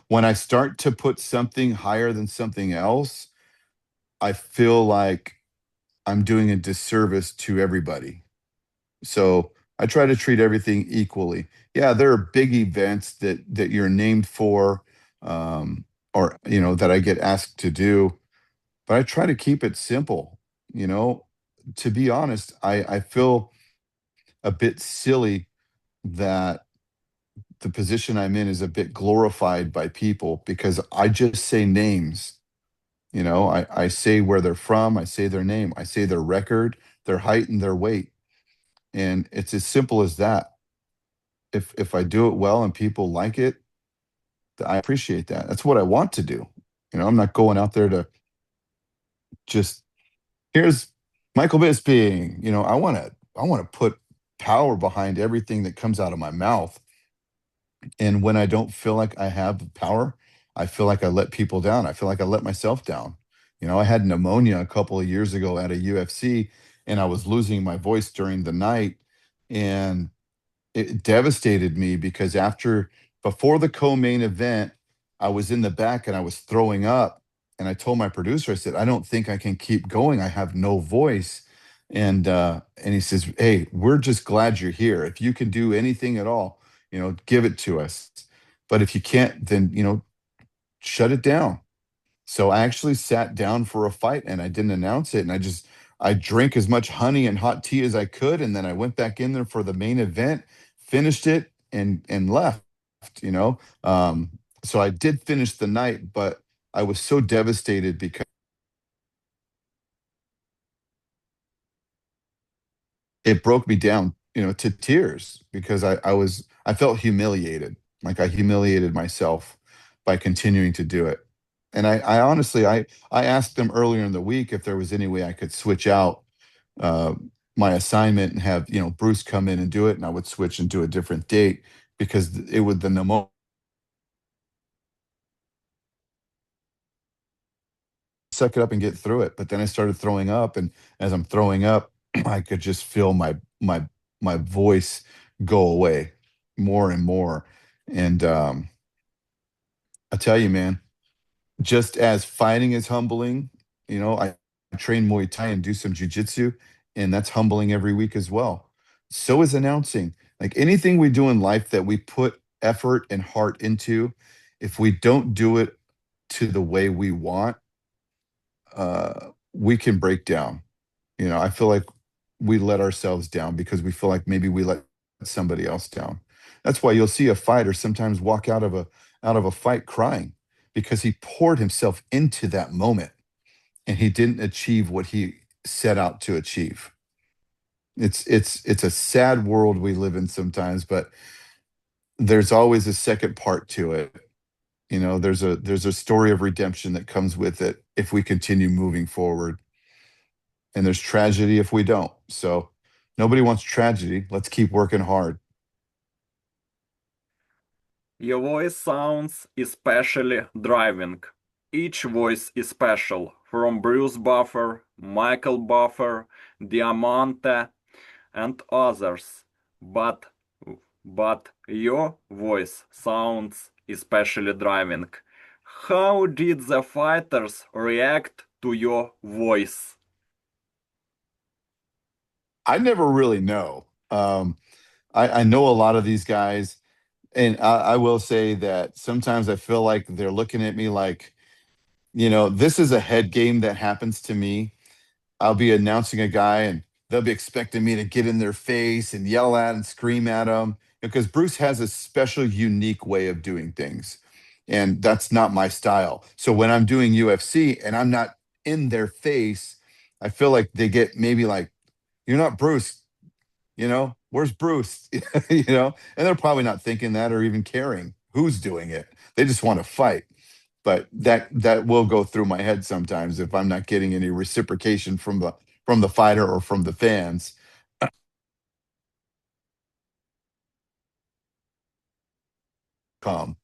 B: When I start to put something higher than something else, I feel like I'm doing a disservice to everybody. So I try to treat everything equally. Yeah, there are big events that you're named for, or that I get asked to do, but I try to keep it simple. You know, to be honest, I feel a bit silly that the position I'm in is a bit glorified by people because I just say names. I say where they're from, I say their name, I say their record, their height, and their weight. And it's as simple as that. If I do it well and people like it, I appreciate that. That's what I want to do. I'm not going out there to just here's Michael Bisping. I want to put power behind everything that comes out of my mouth. And when I don't feel like I have the power, I feel like I let people down. I feel like I let myself down. I had pneumonia a couple of years ago at a UFC, and I was losing my voice during the night. And it devastated me because before the co-main event, I was in the back and I was throwing up. And I told my producer, I said, I don't think I can keep going. I have no voice. And he says, "Hey, we're just glad you're here. If you can do anything at all, give it to us. But if you can't, then shut it down." So I actually sat down for a fight and I didn't announce it. And I drank as much honey and hot tea as I could. And then I went back in there for the main event, finished it and left, you know. So I did finish the night, but I was so devastated because it broke me down, to tears because I felt humiliated. Like I humiliated myself by continuing to do it. And I honestly, I asked them earlier in the week if there was any way I could switch out uh, my assignment and have, Bruce come in and do it, and I would switch and do a different date because it would the pneumonia suck it up and get through it. But then I started throwing up, and as I'm throwing up, I could just feel my voice go away more and more. And I tell you, man, just as fighting is humbling, I train Muay Thai and do some jujitsu, and that's humbling every week as well. So is announcing. Like anything we do in life that we put effort and heart into, if we don't do it to the way we want, we can break down. I feel like we let ourselves down because we feel like maybe we let somebody else down. That's why you'll see a fighter sometimes walk out of a fight crying because he poured himself into that moment and he didn't achieve what he set out to achieve. It's a sad world we live in sometimes, but there's always a second part to it. There's a story of redemption that comes with it if we continue moving forward, and there's tragedy if we don't. So nobody wants tragedy. Let's keep working hard.
A: Your voice sounds especially driving. Each voice is special, from Bruce Buffer, Michael Buffer, Diamante, and others. But but your voice sounds especially driving. How did the fighters react to your voice?
B: I never really know. I know a lot of these guys, and I will say that sometimes I feel like they're looking at me like, this is a head game that happens to me. I'll be announcing a guy and they'll be expecting me to get in their face and yell at and scream at them because Bruce has a special, unique way of doing things. And that's not my style. So when I'm doing UFC and I'm not in their face, I feel like they get maybe like, "You're not Bruce, where's Bruce?" And they're probably not thinking that or even caring who's doing it. They just want to fight. But that will go through my head sometimes if I'm not getting any reciprocation from the fighter or from the fans. Come,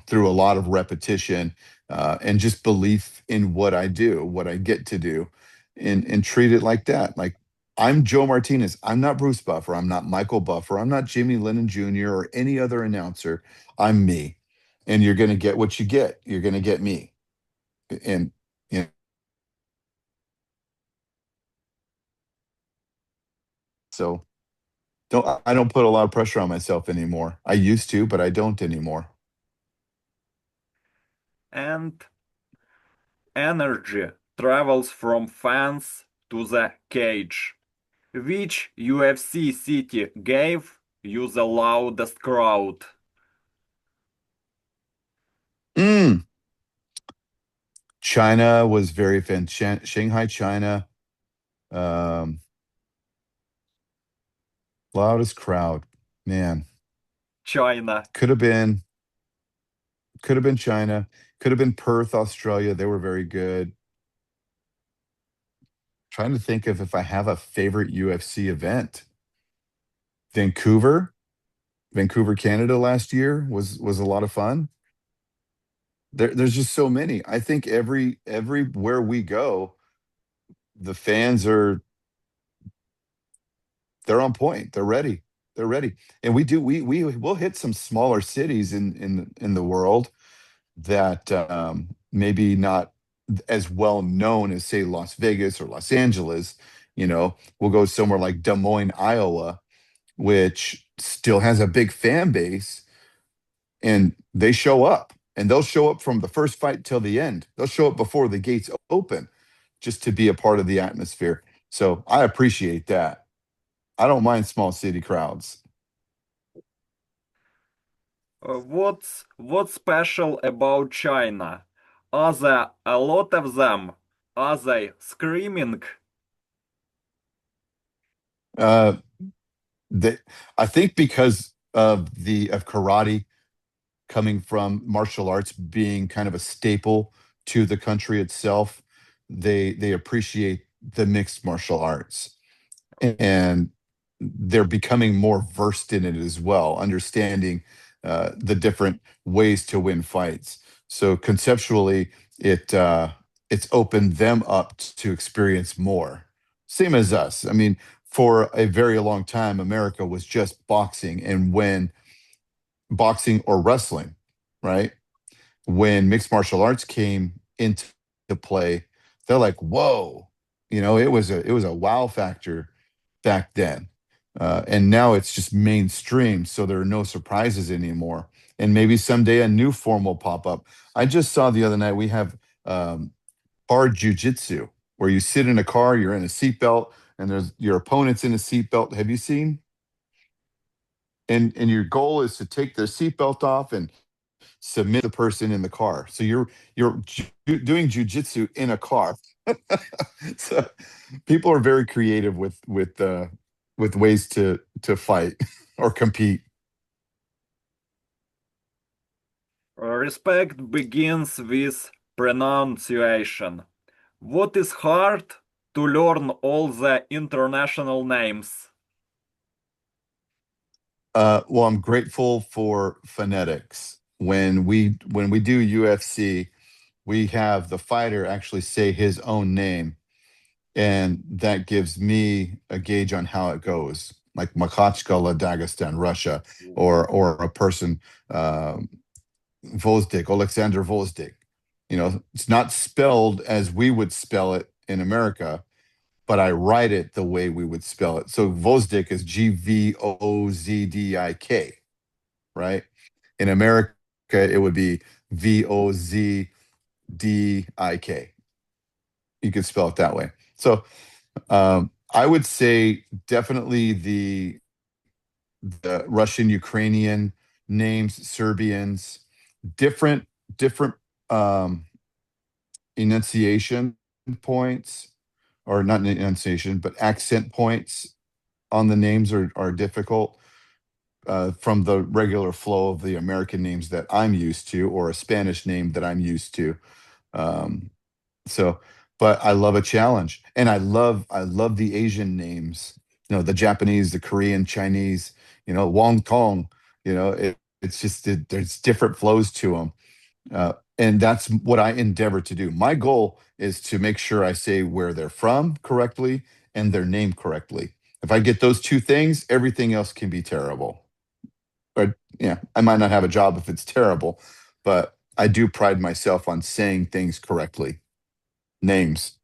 B: through a lot of repetition, and just belief in what I do, what I get to do, and treat it like that. Like I'm Joe Martinez. I'm not Bruce Buffer. I'm not Michael Buffer. I'm not Jimmy Lennon Jr. or any other announcer. I'm me, and you're going to get what you get. You're going to get me, and you know, so I don't put a lot of pressure on myself anymore. I used to, but I don't anymore.
A: And energy travels from fans to the cage. Which UFC city gave you the loudest crowd?
B: Mm. China was very Shanghai, China, um, loudest crowd. Man,
A: China.
B: could have been, could have been China, could have been Perth, Australia. They were very good. Trying to think of if I have a favorite UFC event. Vancouver, Vancouver, Canada last year was a lot of fun. There's just so many. I think everywhere we go, the fans they're on point. They're ready. They're ready. And we will hit some smaller cities in the world that maybe not as well known as say Las Vegas or Los Angeles. We'll go somewhere like Des Moines, Iowa, which still has a big fan base, and they show up, and they'll show up from the first fight till the end. They'll show up before the gates open just to be a part of the atmosphere. So I appreciate that. I don't mind small city crowds.
A: What's special about China? Are there a lot of them? Are they screaming?
B: Uh, they, I think because of karate coming from martial arts being kind of a staple to the country itself, they appreciate the mixed martial arts, and they're becoming more versed in it as well, understanding the different ways to win fights. So conceptually, it's opened them up to experience more. Same as us. I mean, for a very long time, America was just boxing, and when boxing or wrestling, right? When mixed martial arts came into play, they're like, "Whoa!" It was a wow factor back then, and now it's just mainstream. So there are no surprises anymore. And maybe someday a new form will pop up. I just saw the other night we have um, car jujitsu, where you sit in a car, you're in a seatbelt, and there's your opponent's in a seatbelt. Have you seen? And your goal is to take their seatbelt off and submit the person in the car. So you're doing jujitsu in a car. So people are very creative with ways to fight or compete.
A: Respect begins with pronunciation. What is hard to learn all the international names?
B: Well, I'm grateful for phonetics. When we do UFC, we have the fighter actually say his own name, and that gives me a gauge on how it goes. Like Makhachkala, Dagestan, Russia, or a person, Vozdik, Alexander Vozdik. It's not spelled as we would spell it in America, but I write it the way we would spell it. So Vozdik is Gvozdik, right? In America, it would be Vozdik. You could spell it that way. So I would say definitely the Russian, Ukrainian names, Serbians, different um, enunciation points, or not enunciation, but accent points on the names are difficult from the regular flow of the American names that I'm used to, or a Spanish name that I'm used to. Um, So, but I love a challenge, and I love the Asian names. The Japanese, the Korean, Chinese. Wong Tong. It's just there's different flows to them, and that's what I endeavor to do. My goal is to make sure I say where they're from correctly and their name correctly. If I get those two things, everything else can be terrible. Or yeah, I might not have a job if it's terrible, but I do pride myself on saying things correctly. Names.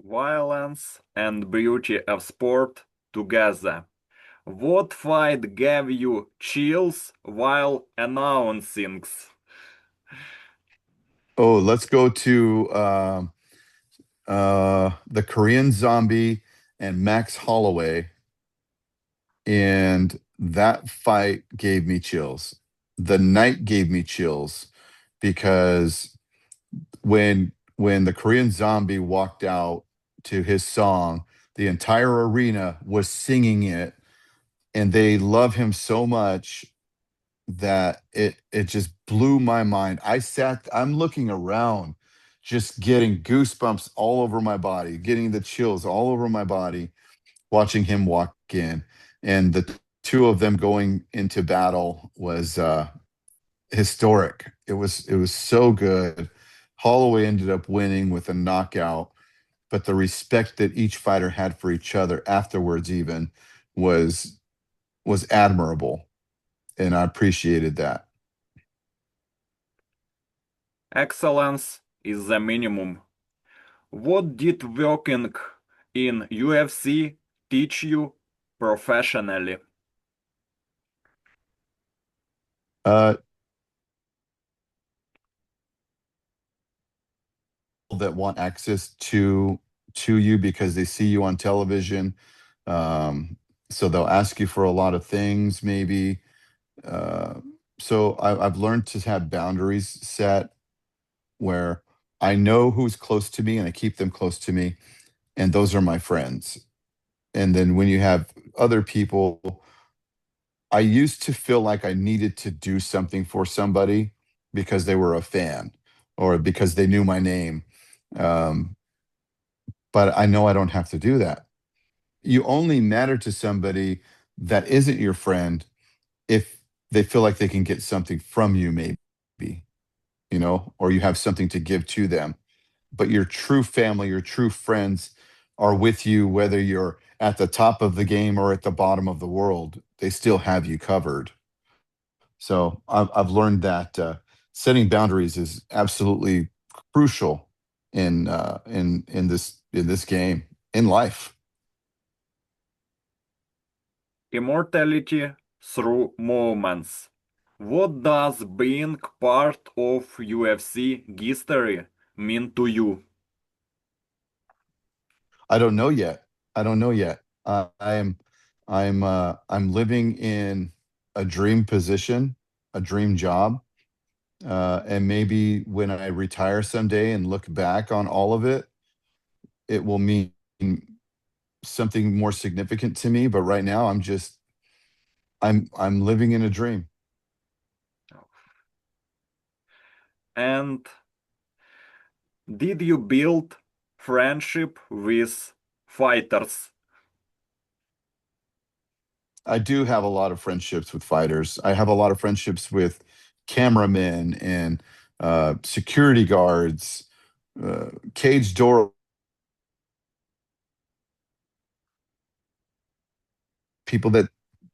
A: Violence and beauty of sport together. What fight gave you chills while announcing?
B: Oh, let's go to the Korean Zombie and Max Holloway, and that fight gave me chills. The night gave me chills because when the Korean Zombie walked out to his song, the entire arena was singing it, and they love him so much that it just blew my mind. I'm looking around, just getting goosebumps all over my body, getting the chills all over my body, watching him walk in. And the two of them going into battle was historic. It was so good. Holloway ended up winning with a knockout, but the respect that each fighter had for each other afterwards even was was admirable, and I appreciated that.
A: Excellence is the minimum. What did working in UFC teach you professionally?
B: Uh, that want access to you because they see you on television. So they'll ask you for a lot of things, maybe. Uh, so I've learned to have boundaries set where I know who's close to me and I keep them close to me, and those are my friends. And then when you have other people, I used to feel like I needed to do something for somebody because they were a fan or because they knew my name. Um, but I know I don't have to do that. You only matter to somebody that isn't your friend if they feel like they can get something from you, maybe, or you have something to give to them. But your true family, your true friends are with you whether you're at the top of the game or at the bottom of the world. They still have you covered. So I've learned that setting boundaries is absolutely crucial in this game in life.
A: Immortality through moments. What does being part of UFC history mean to you?
B: I don't know yet. I don't know yet. I'm living in a dream position, a dream job, and maybe when I retire someday and look back on all of it, it will mean something more significant to me. But right now, I'm living in a dream.
A: And did you build friendship with fighters?
B: I do have a lot of friendships with fighters. I have a lot of friendships with cameramen and security guards, cage door people that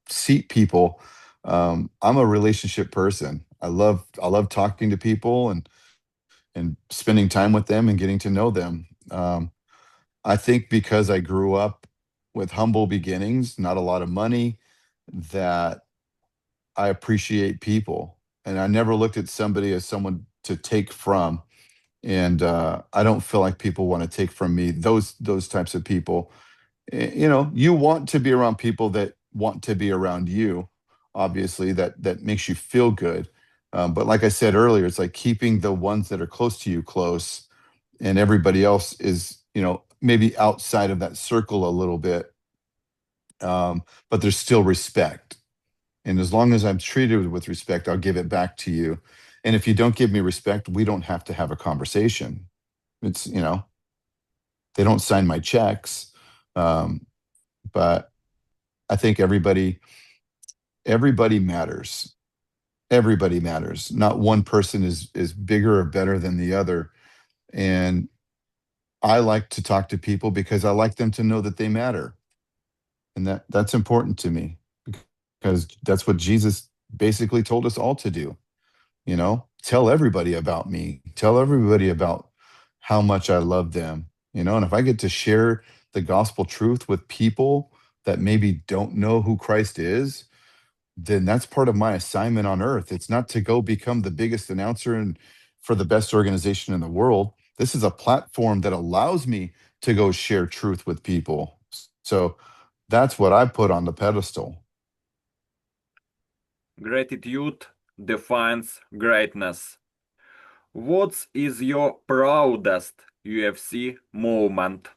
B: seat people. I'm a relationship person. I love talking to people and spending time with them and getting to know them. I think because I grew up with humble beginnings, not a lot of money, that I appreciate people. And I never looked at somebody as someone to take from. And I don't feel like people want to take from me. Those types of people. You want to be around people that want to be around you. Obviously, that makes you feel good. But like I said earlier, it's like keeping the ones that are close to you close, and everybody else is, maybe outside of that circle a little bit. But there's still respect. And as long as I'm treated with respect, I'll give it back to you. And if you don't give me respect, we don't have to have a conversation. They don't sign my checks. Um, but I think everybody matters. Everybody matters. Not one person is bigger or better than the other. And I like to talk to people because I like them to know that they matter. And that's important to me because that's what Jesus basically told us all to do. Tell everybody about me, tell everybody about how much I love them. And if I get to share the gospel truth with people that maybe don't know who Christ is, then that's part of my assignment on earth. It's not to go become the biggest announcer and for the best organization in the world. This is a platform that allows me to go share truth with people. So that's what I put on the pedestal.
A: Gratitude defines greatness. What is your proudest UFC moment?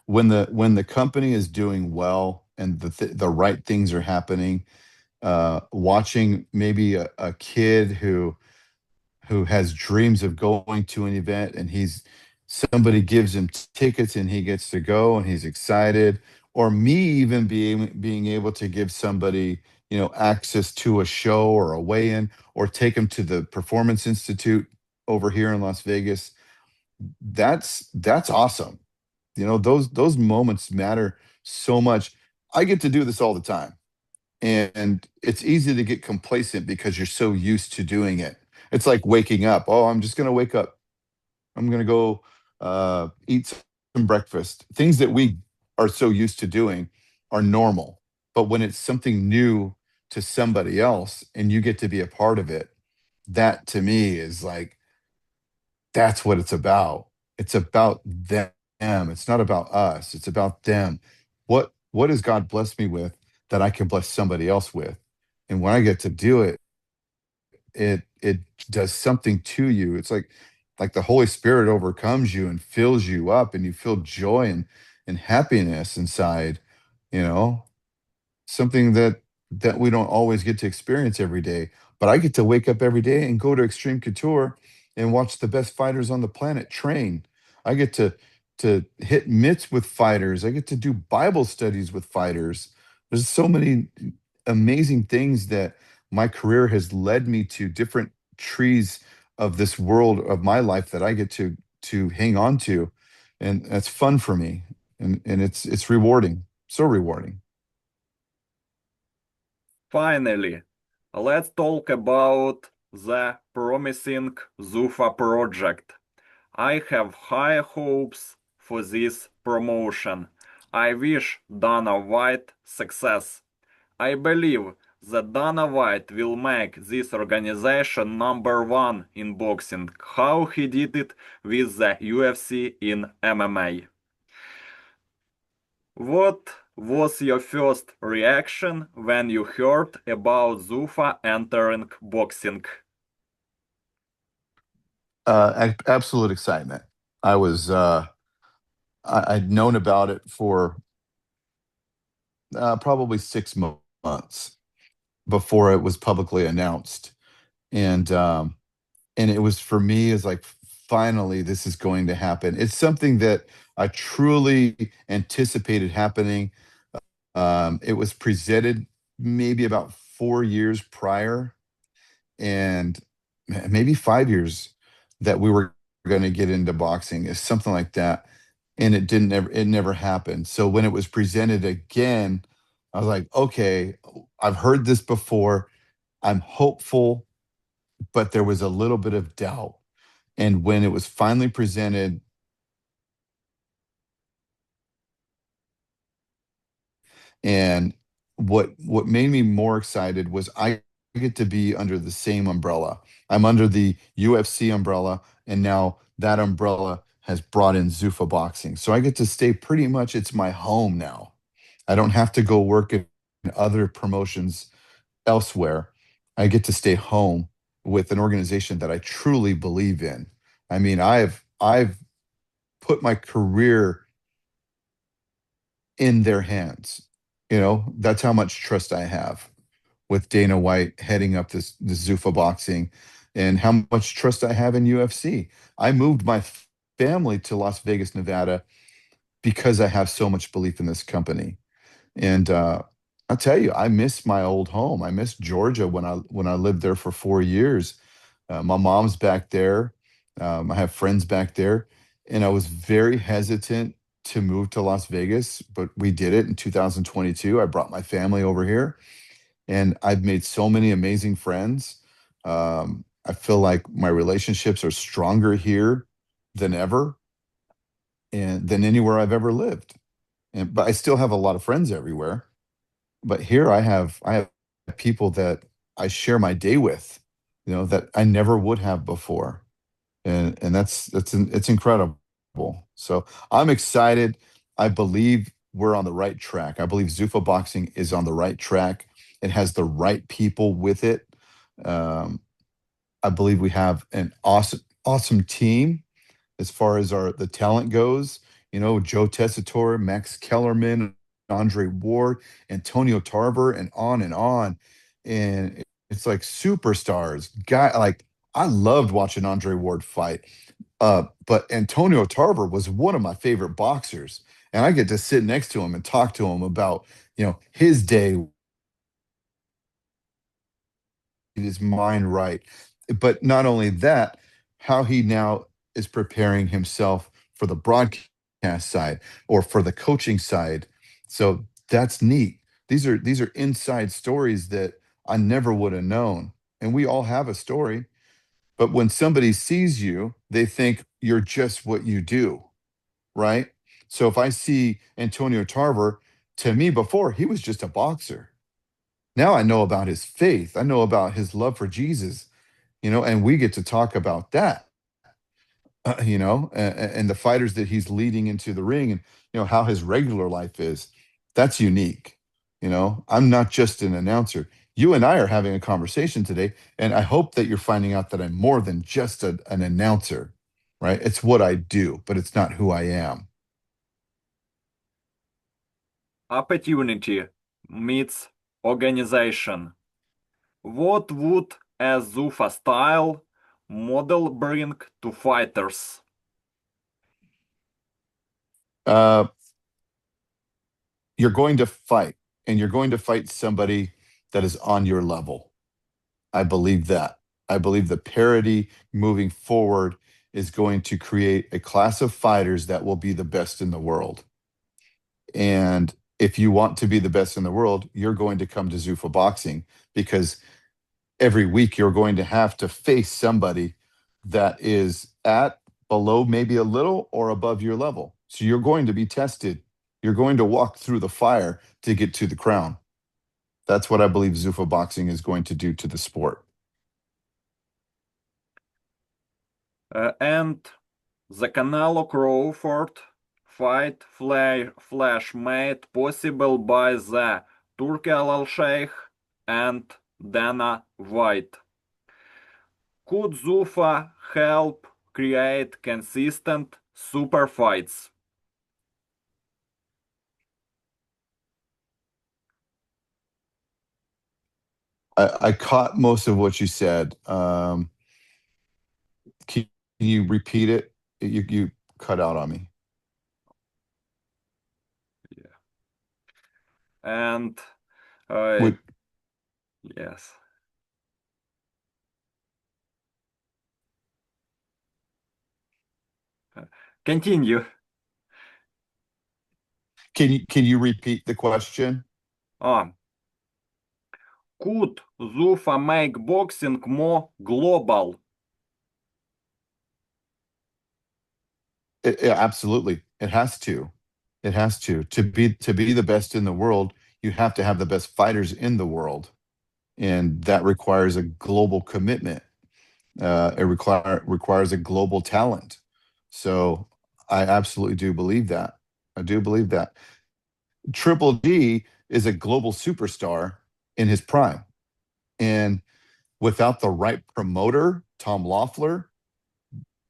B: When the company is doing well and the right things are happening, watching maybe a kid who has dreams of going to an event and somebody gives him tickets and he gets to go and he's excited, or me even being able to give somebody access to a show or a weigh-in or take them to the Performance Institute over here in Las Vegas. That's awesome. Those moments matter so much. I get to do this all the time. And it's easy to get complacent because you're so used to doing it. It's like waking up. Oh, I'm just going to wake up. I'm going to go eat some breakfast. Things that we are so used to doing are normal. But when it's something new to somebody else and you get to be a part of it, that to me is like, that's what it's about. It's about them. It's not about us. It's about them. What has God blessed me with that I can bless somebody else with? And when I get to do it, it does something to you. It's like the Holy Spirit overcomes you and fills you up and you feel joy and happiness inside, you know? Something that we don't always get to experience every day. But I get to wake up every day and go to Extreme Couture and watch the best fighters on the planet train. I get to hit mitts with fighters. I get to do Bible studies with fighters. There's so many amazing things that my career has led me to, different trees of this world of my life that I get to hang on to. And that's fun for me. And it's rewarding. So rewarding.
A: Finally, let's talk about the promising Zufa project. I have high hopes for this promotion. I wish Dana White success. I believe that Dana White will make this organization number one in boxing, how he did it with the UFC in MMA. What was your first reaction when you heard about Zufa entering boxing?
B: Absolute excitement. I was I'd known about it for probably 6 months before it was publicly announced, and and it was for me is like, finally this is going to happen. It's something that I truly anticipated happening. It was presented maybe about 4 years prior, and maybe 5 years, that we were going to get into boxing, is something like that. And it never happened. So when it was presented again, I was like, okay, I've heard this before. I'm hopeful, but there was a little bit of doubt. And when it was finally presented, and what made me more excited was I get to be under the same umbrella. I'm under the UFC umbrella, and now that umbrella has brought in Zuffa boxing. So I get to stay, pretty much it's my home now. I don't have to go work in other promotions elsewhere. I get to stay home with an organization that I truly believe in. I mean, I've put my career in their hands. That's how much trust I have with Dana White heading up this Zuffa boxing, and how much trust I have in UFC. I moved my family to Las Vegas, Nevada, because I have so much belief in this company. And I'll tell you, I miss my old home. I miss Georgia when I lived there for 4 years. My mom's back there. I have friends back there, and I was very hesitant to move to Las Vegas, but we did it in 2022. I brought my family over here, and I've made so many amazing friends. I feel like my relationships are stronger here than ever, and than anywhere I've ever lived. But I still have a lot of friends everywhere. But here I have people that I share my day with, that I never would have before. And it's incredible. So I'm excited. I believe we're on the right track. I believe Zuffa Boxing is on the right track. It has the right people with it. Um, I believe we have an awesome team as far as the talent goes. Joe Tessitore, Max Kellerman, Andre Ward, Antonio Tarver, and on and on. And it's like superstars. Like, I loved watching Andre Ward fight. But Antonio Tarver was one of my favorite boxers. And I get to sit next to him and talk to him about, his day, his mind right. But not only that, how he now is preparing himself for the broadcast side or for the coaching side. So that's neat. These are inside stories that I never would have known. And we all have a story, but when somebody sees you, they think you're just what you do, right? So if I see Antonio Tarver, to me before he was just a boxer. Now I know about his faith. I know about his love for Jesus, and we get to talk about that, and the fighters that he's leading into the ring, and how his regular life is. That's unique. I'm not just an announcer. You and I are having a conversation today, and I hope that you're finding out that I'm more than just an announcer, right? It's what I do, but it's not who I am.
A: Opportunity meets organization. What would a Zufa style model bring to fighters?
B: Uh, you're going to fight, and you're going to fight somebody that is on your level. I believe that. I believe the parity moving forward is going to create a class of fighters that will be the best in the world. And if you want to be the best in the world, you're going to come to Zuffa Boxing, because every week you're going to have to face somebody that is at, below, maybe a little, or above your level. So you're going to be tested. You're going to walk through the fire to get to the crown. That's what I believe Zuffa Boxing is going to do to the sport.
A: And the Canelo Crawford fight flash made possible by the Turki Al Sheikh and Dana White. Could Zufa help create consistent super fights?
B: I caught most of what you said. Can you repeat it? You cut out on me.
A: Yeah. And uh,
B: What,
A: yes. Continue.
B: can you repeat the question?
A: Ah, could Zufa make boxing more global?
B: Yeah, absolutely. It has to. It has to. To be the best in the world, you have to have the best fighters in the world, and that requires a global commitment. It requires a global talent. So I absolutely do believe that. I do believe that. Triple G is a global superstar in his prime, and without the right promoter, Tom Loeffler,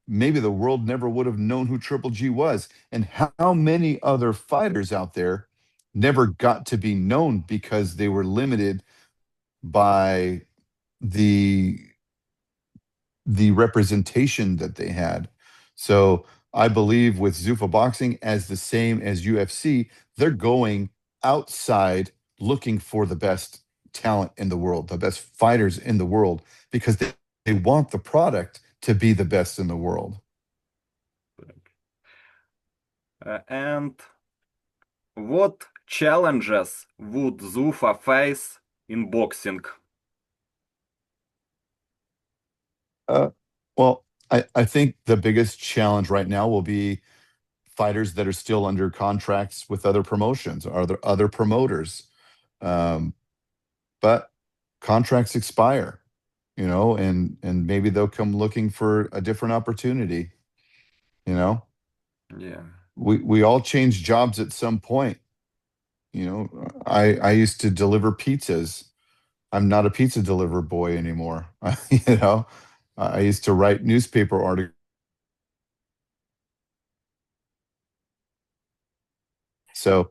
B: maybe the world never would have known who Triple G was. And how many other fighters out there never got to be known because they were limited by the the representation that they had. So I believe with Zuffa Boxing, as the same as UFC, they're going outside looking for the best talent in the world, the best fighters in the world, because they want the product to be the best in the world.
A: And what challenges would Zufa face in boxing?
B: Uh, well, I think the biggest challenge right now will be fighters that are still under contracts with other promotions or other promoters. Um, but contracts expire, and maybe they'll come looking for a different opportunity. You know,
A: Yeah.
B: we all change jobs at some point. I used to deliver pizzas. I'm not a pizza deliver boy anymore. I used to write newspaper articles. So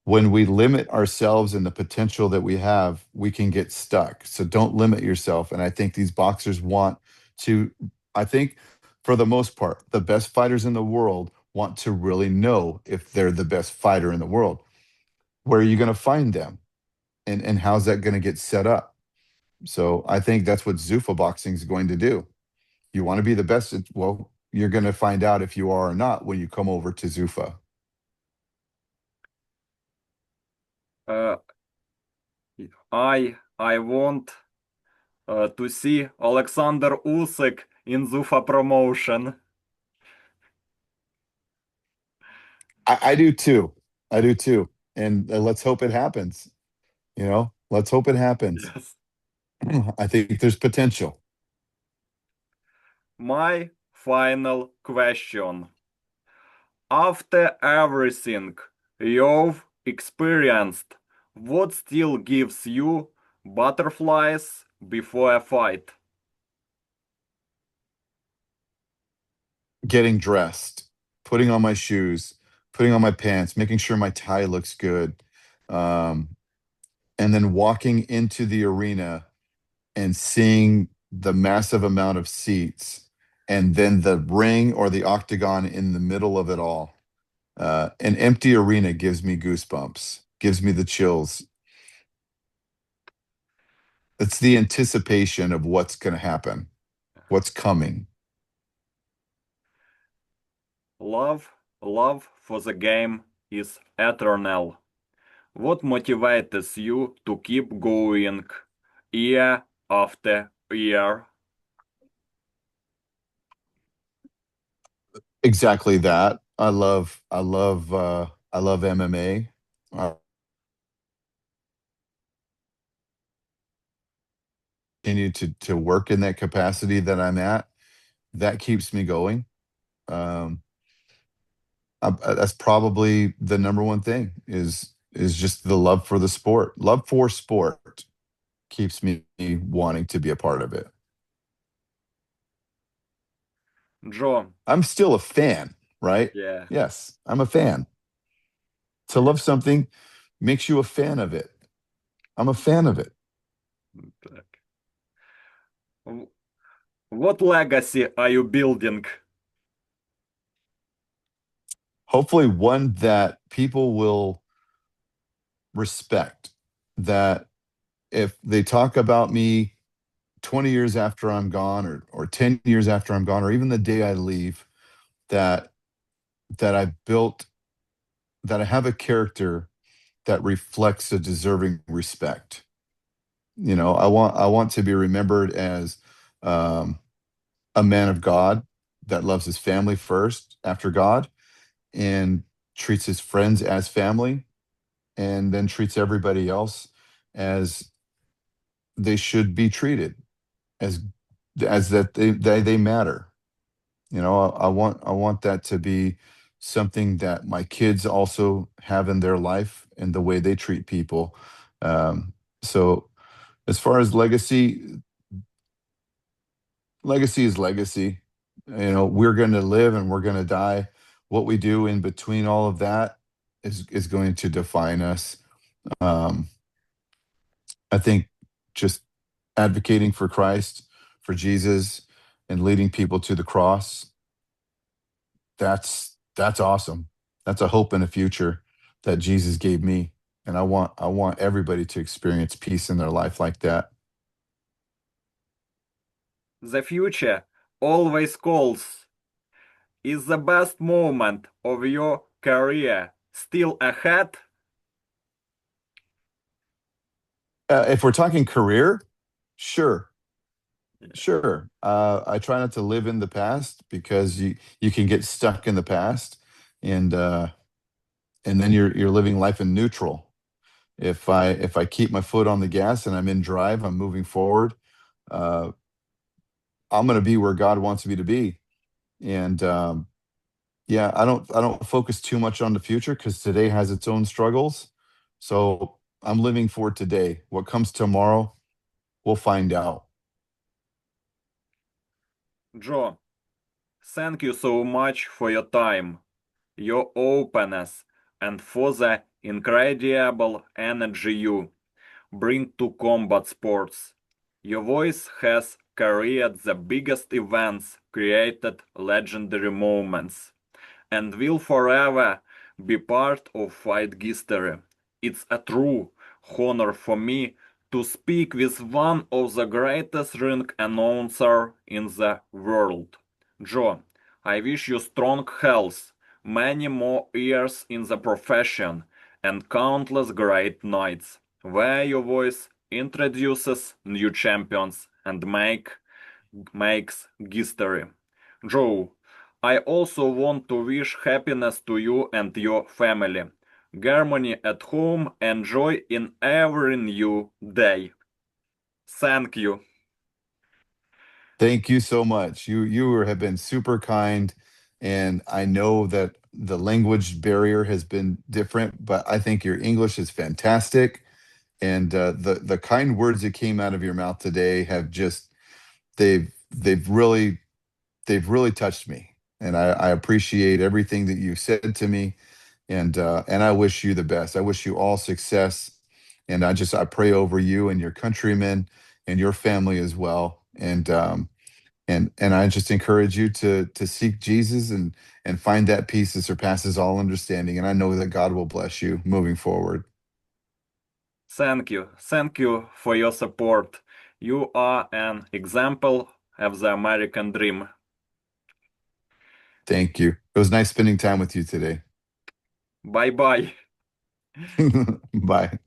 B: when we limit ourselves and the potential that we have, we can get stuck. So don't limit yourself. And I think these boxers want to, I think for the most part, the best fighters in the world want to really know if they're the best fighter in the world. Where are you going to find them? And how's that going to get set up? So I think that's what Zuffa boxing is going to do. You want to be the best? Well, you're going to find out if you are or not when you come over to Zuffa.
A: Uh, I want to see Alexander Usyk in Zufa promotion.
B: I do too. I do too. And let's hope it happens. Let's hope it happens.
A: Yes.
B: I think there's potential.
A: My final question. After everything you've experienced, what still gives you butterflies before a fight?
B: Getting dressed, putting on my shoes, putting on my pants, making sure my tie looks good, um, and then walking into the arena and seeing the massive amount of seats, and then the ring or the octagon in the middle of it all. An empty arena gives me goosebumps, gives me the chills. It's the anticipation of what's going to happen, what's coming.
A: Love, love for the game is eternal. What motivates you to keep going year after year?
B: Exactly that. I love MMA. I continue to work in that capacity that I'm at. That keeps me going. Um, that's probably the number one thing is just the love for the sport. Love for sport keeps me wanting to be a part of it.
A: Joe,
B: I'm still a fan, right?
A: yeah.
B: Yes, I'm a fan. To love something makes you a fan of it. I'm a fan of it.
A: Так. W- What legacy are you building?
B: Hopefully, one that people will respect. That if they talk about me 20 years after I'm gone, or 10 years after I'm gone, or even the day I leave, that I built, that I have a character that reflects a deserving respect. I want to be remembered as um, a man of God that loves his family first after God, and treats his friends as family, and then treats everybody else as they should be treated, as that they matter. I want that to be something that my kids also have in their life and the way they treat people. So as far as legacy, legacy is legacy. We're going to live and we're going to die. What we do in between all of that is going to define us. Um, I think just advocating for Christ, for Jesus, and leading people to the cross, that's awesome. That's a hope and a future that Jesus gave me. And I want everybody to experience peace in their life like that.
A: The future always calls. Is the best moment of your career still ahead?
B: If we're talking career, sure,
A: Yeah.
B: sure. I try not to live in the past because you can get stuck in the past, and then you're living life in neutral. If I keep my foot on the gas and I'm in drive, I'm moving forward. Uh, I'm going to be where God wants me to be, and yeah, I don't focus too much on the future because today has its own struggles. So I'm living for today. What comes tomorrow, we'll find out.
A: Joe, thank you so much for your time, your openness, and for the incredible energy you bring to combat sports. Your voice has carried the biggest events, created legendary moments, and will forever be part of fight history. It's a true honor for me to speak with one of the greatest ring announcer in the world. Joe, I wish you strong health, many more years in the profession, and countless great nights where your voice introduces new champions and makes history. Joe, I also want to wish happiness to you and your family. Harmony at home and joy in every new day. Thank you.
B: Thank you so much. Have been super kind, and I know that the language barrier has been different, but I think your English is fantastic. And the kind words that came out of your mouth today have just they've really touched me, and I appreciate everything that you said to me, and I wish you the best. I wish you all success, and I pray over you and your countrymen and your family as well, and I just encourage you to seek Jesus and find that peace that surpasses all understanding, and I know that God will bless you moving forward.
A: Thank you. Thank you for your support. You are an example of the American dream.
B: Thank you. It was nice spending time with you today.
A: Bye bye.
B: Bye.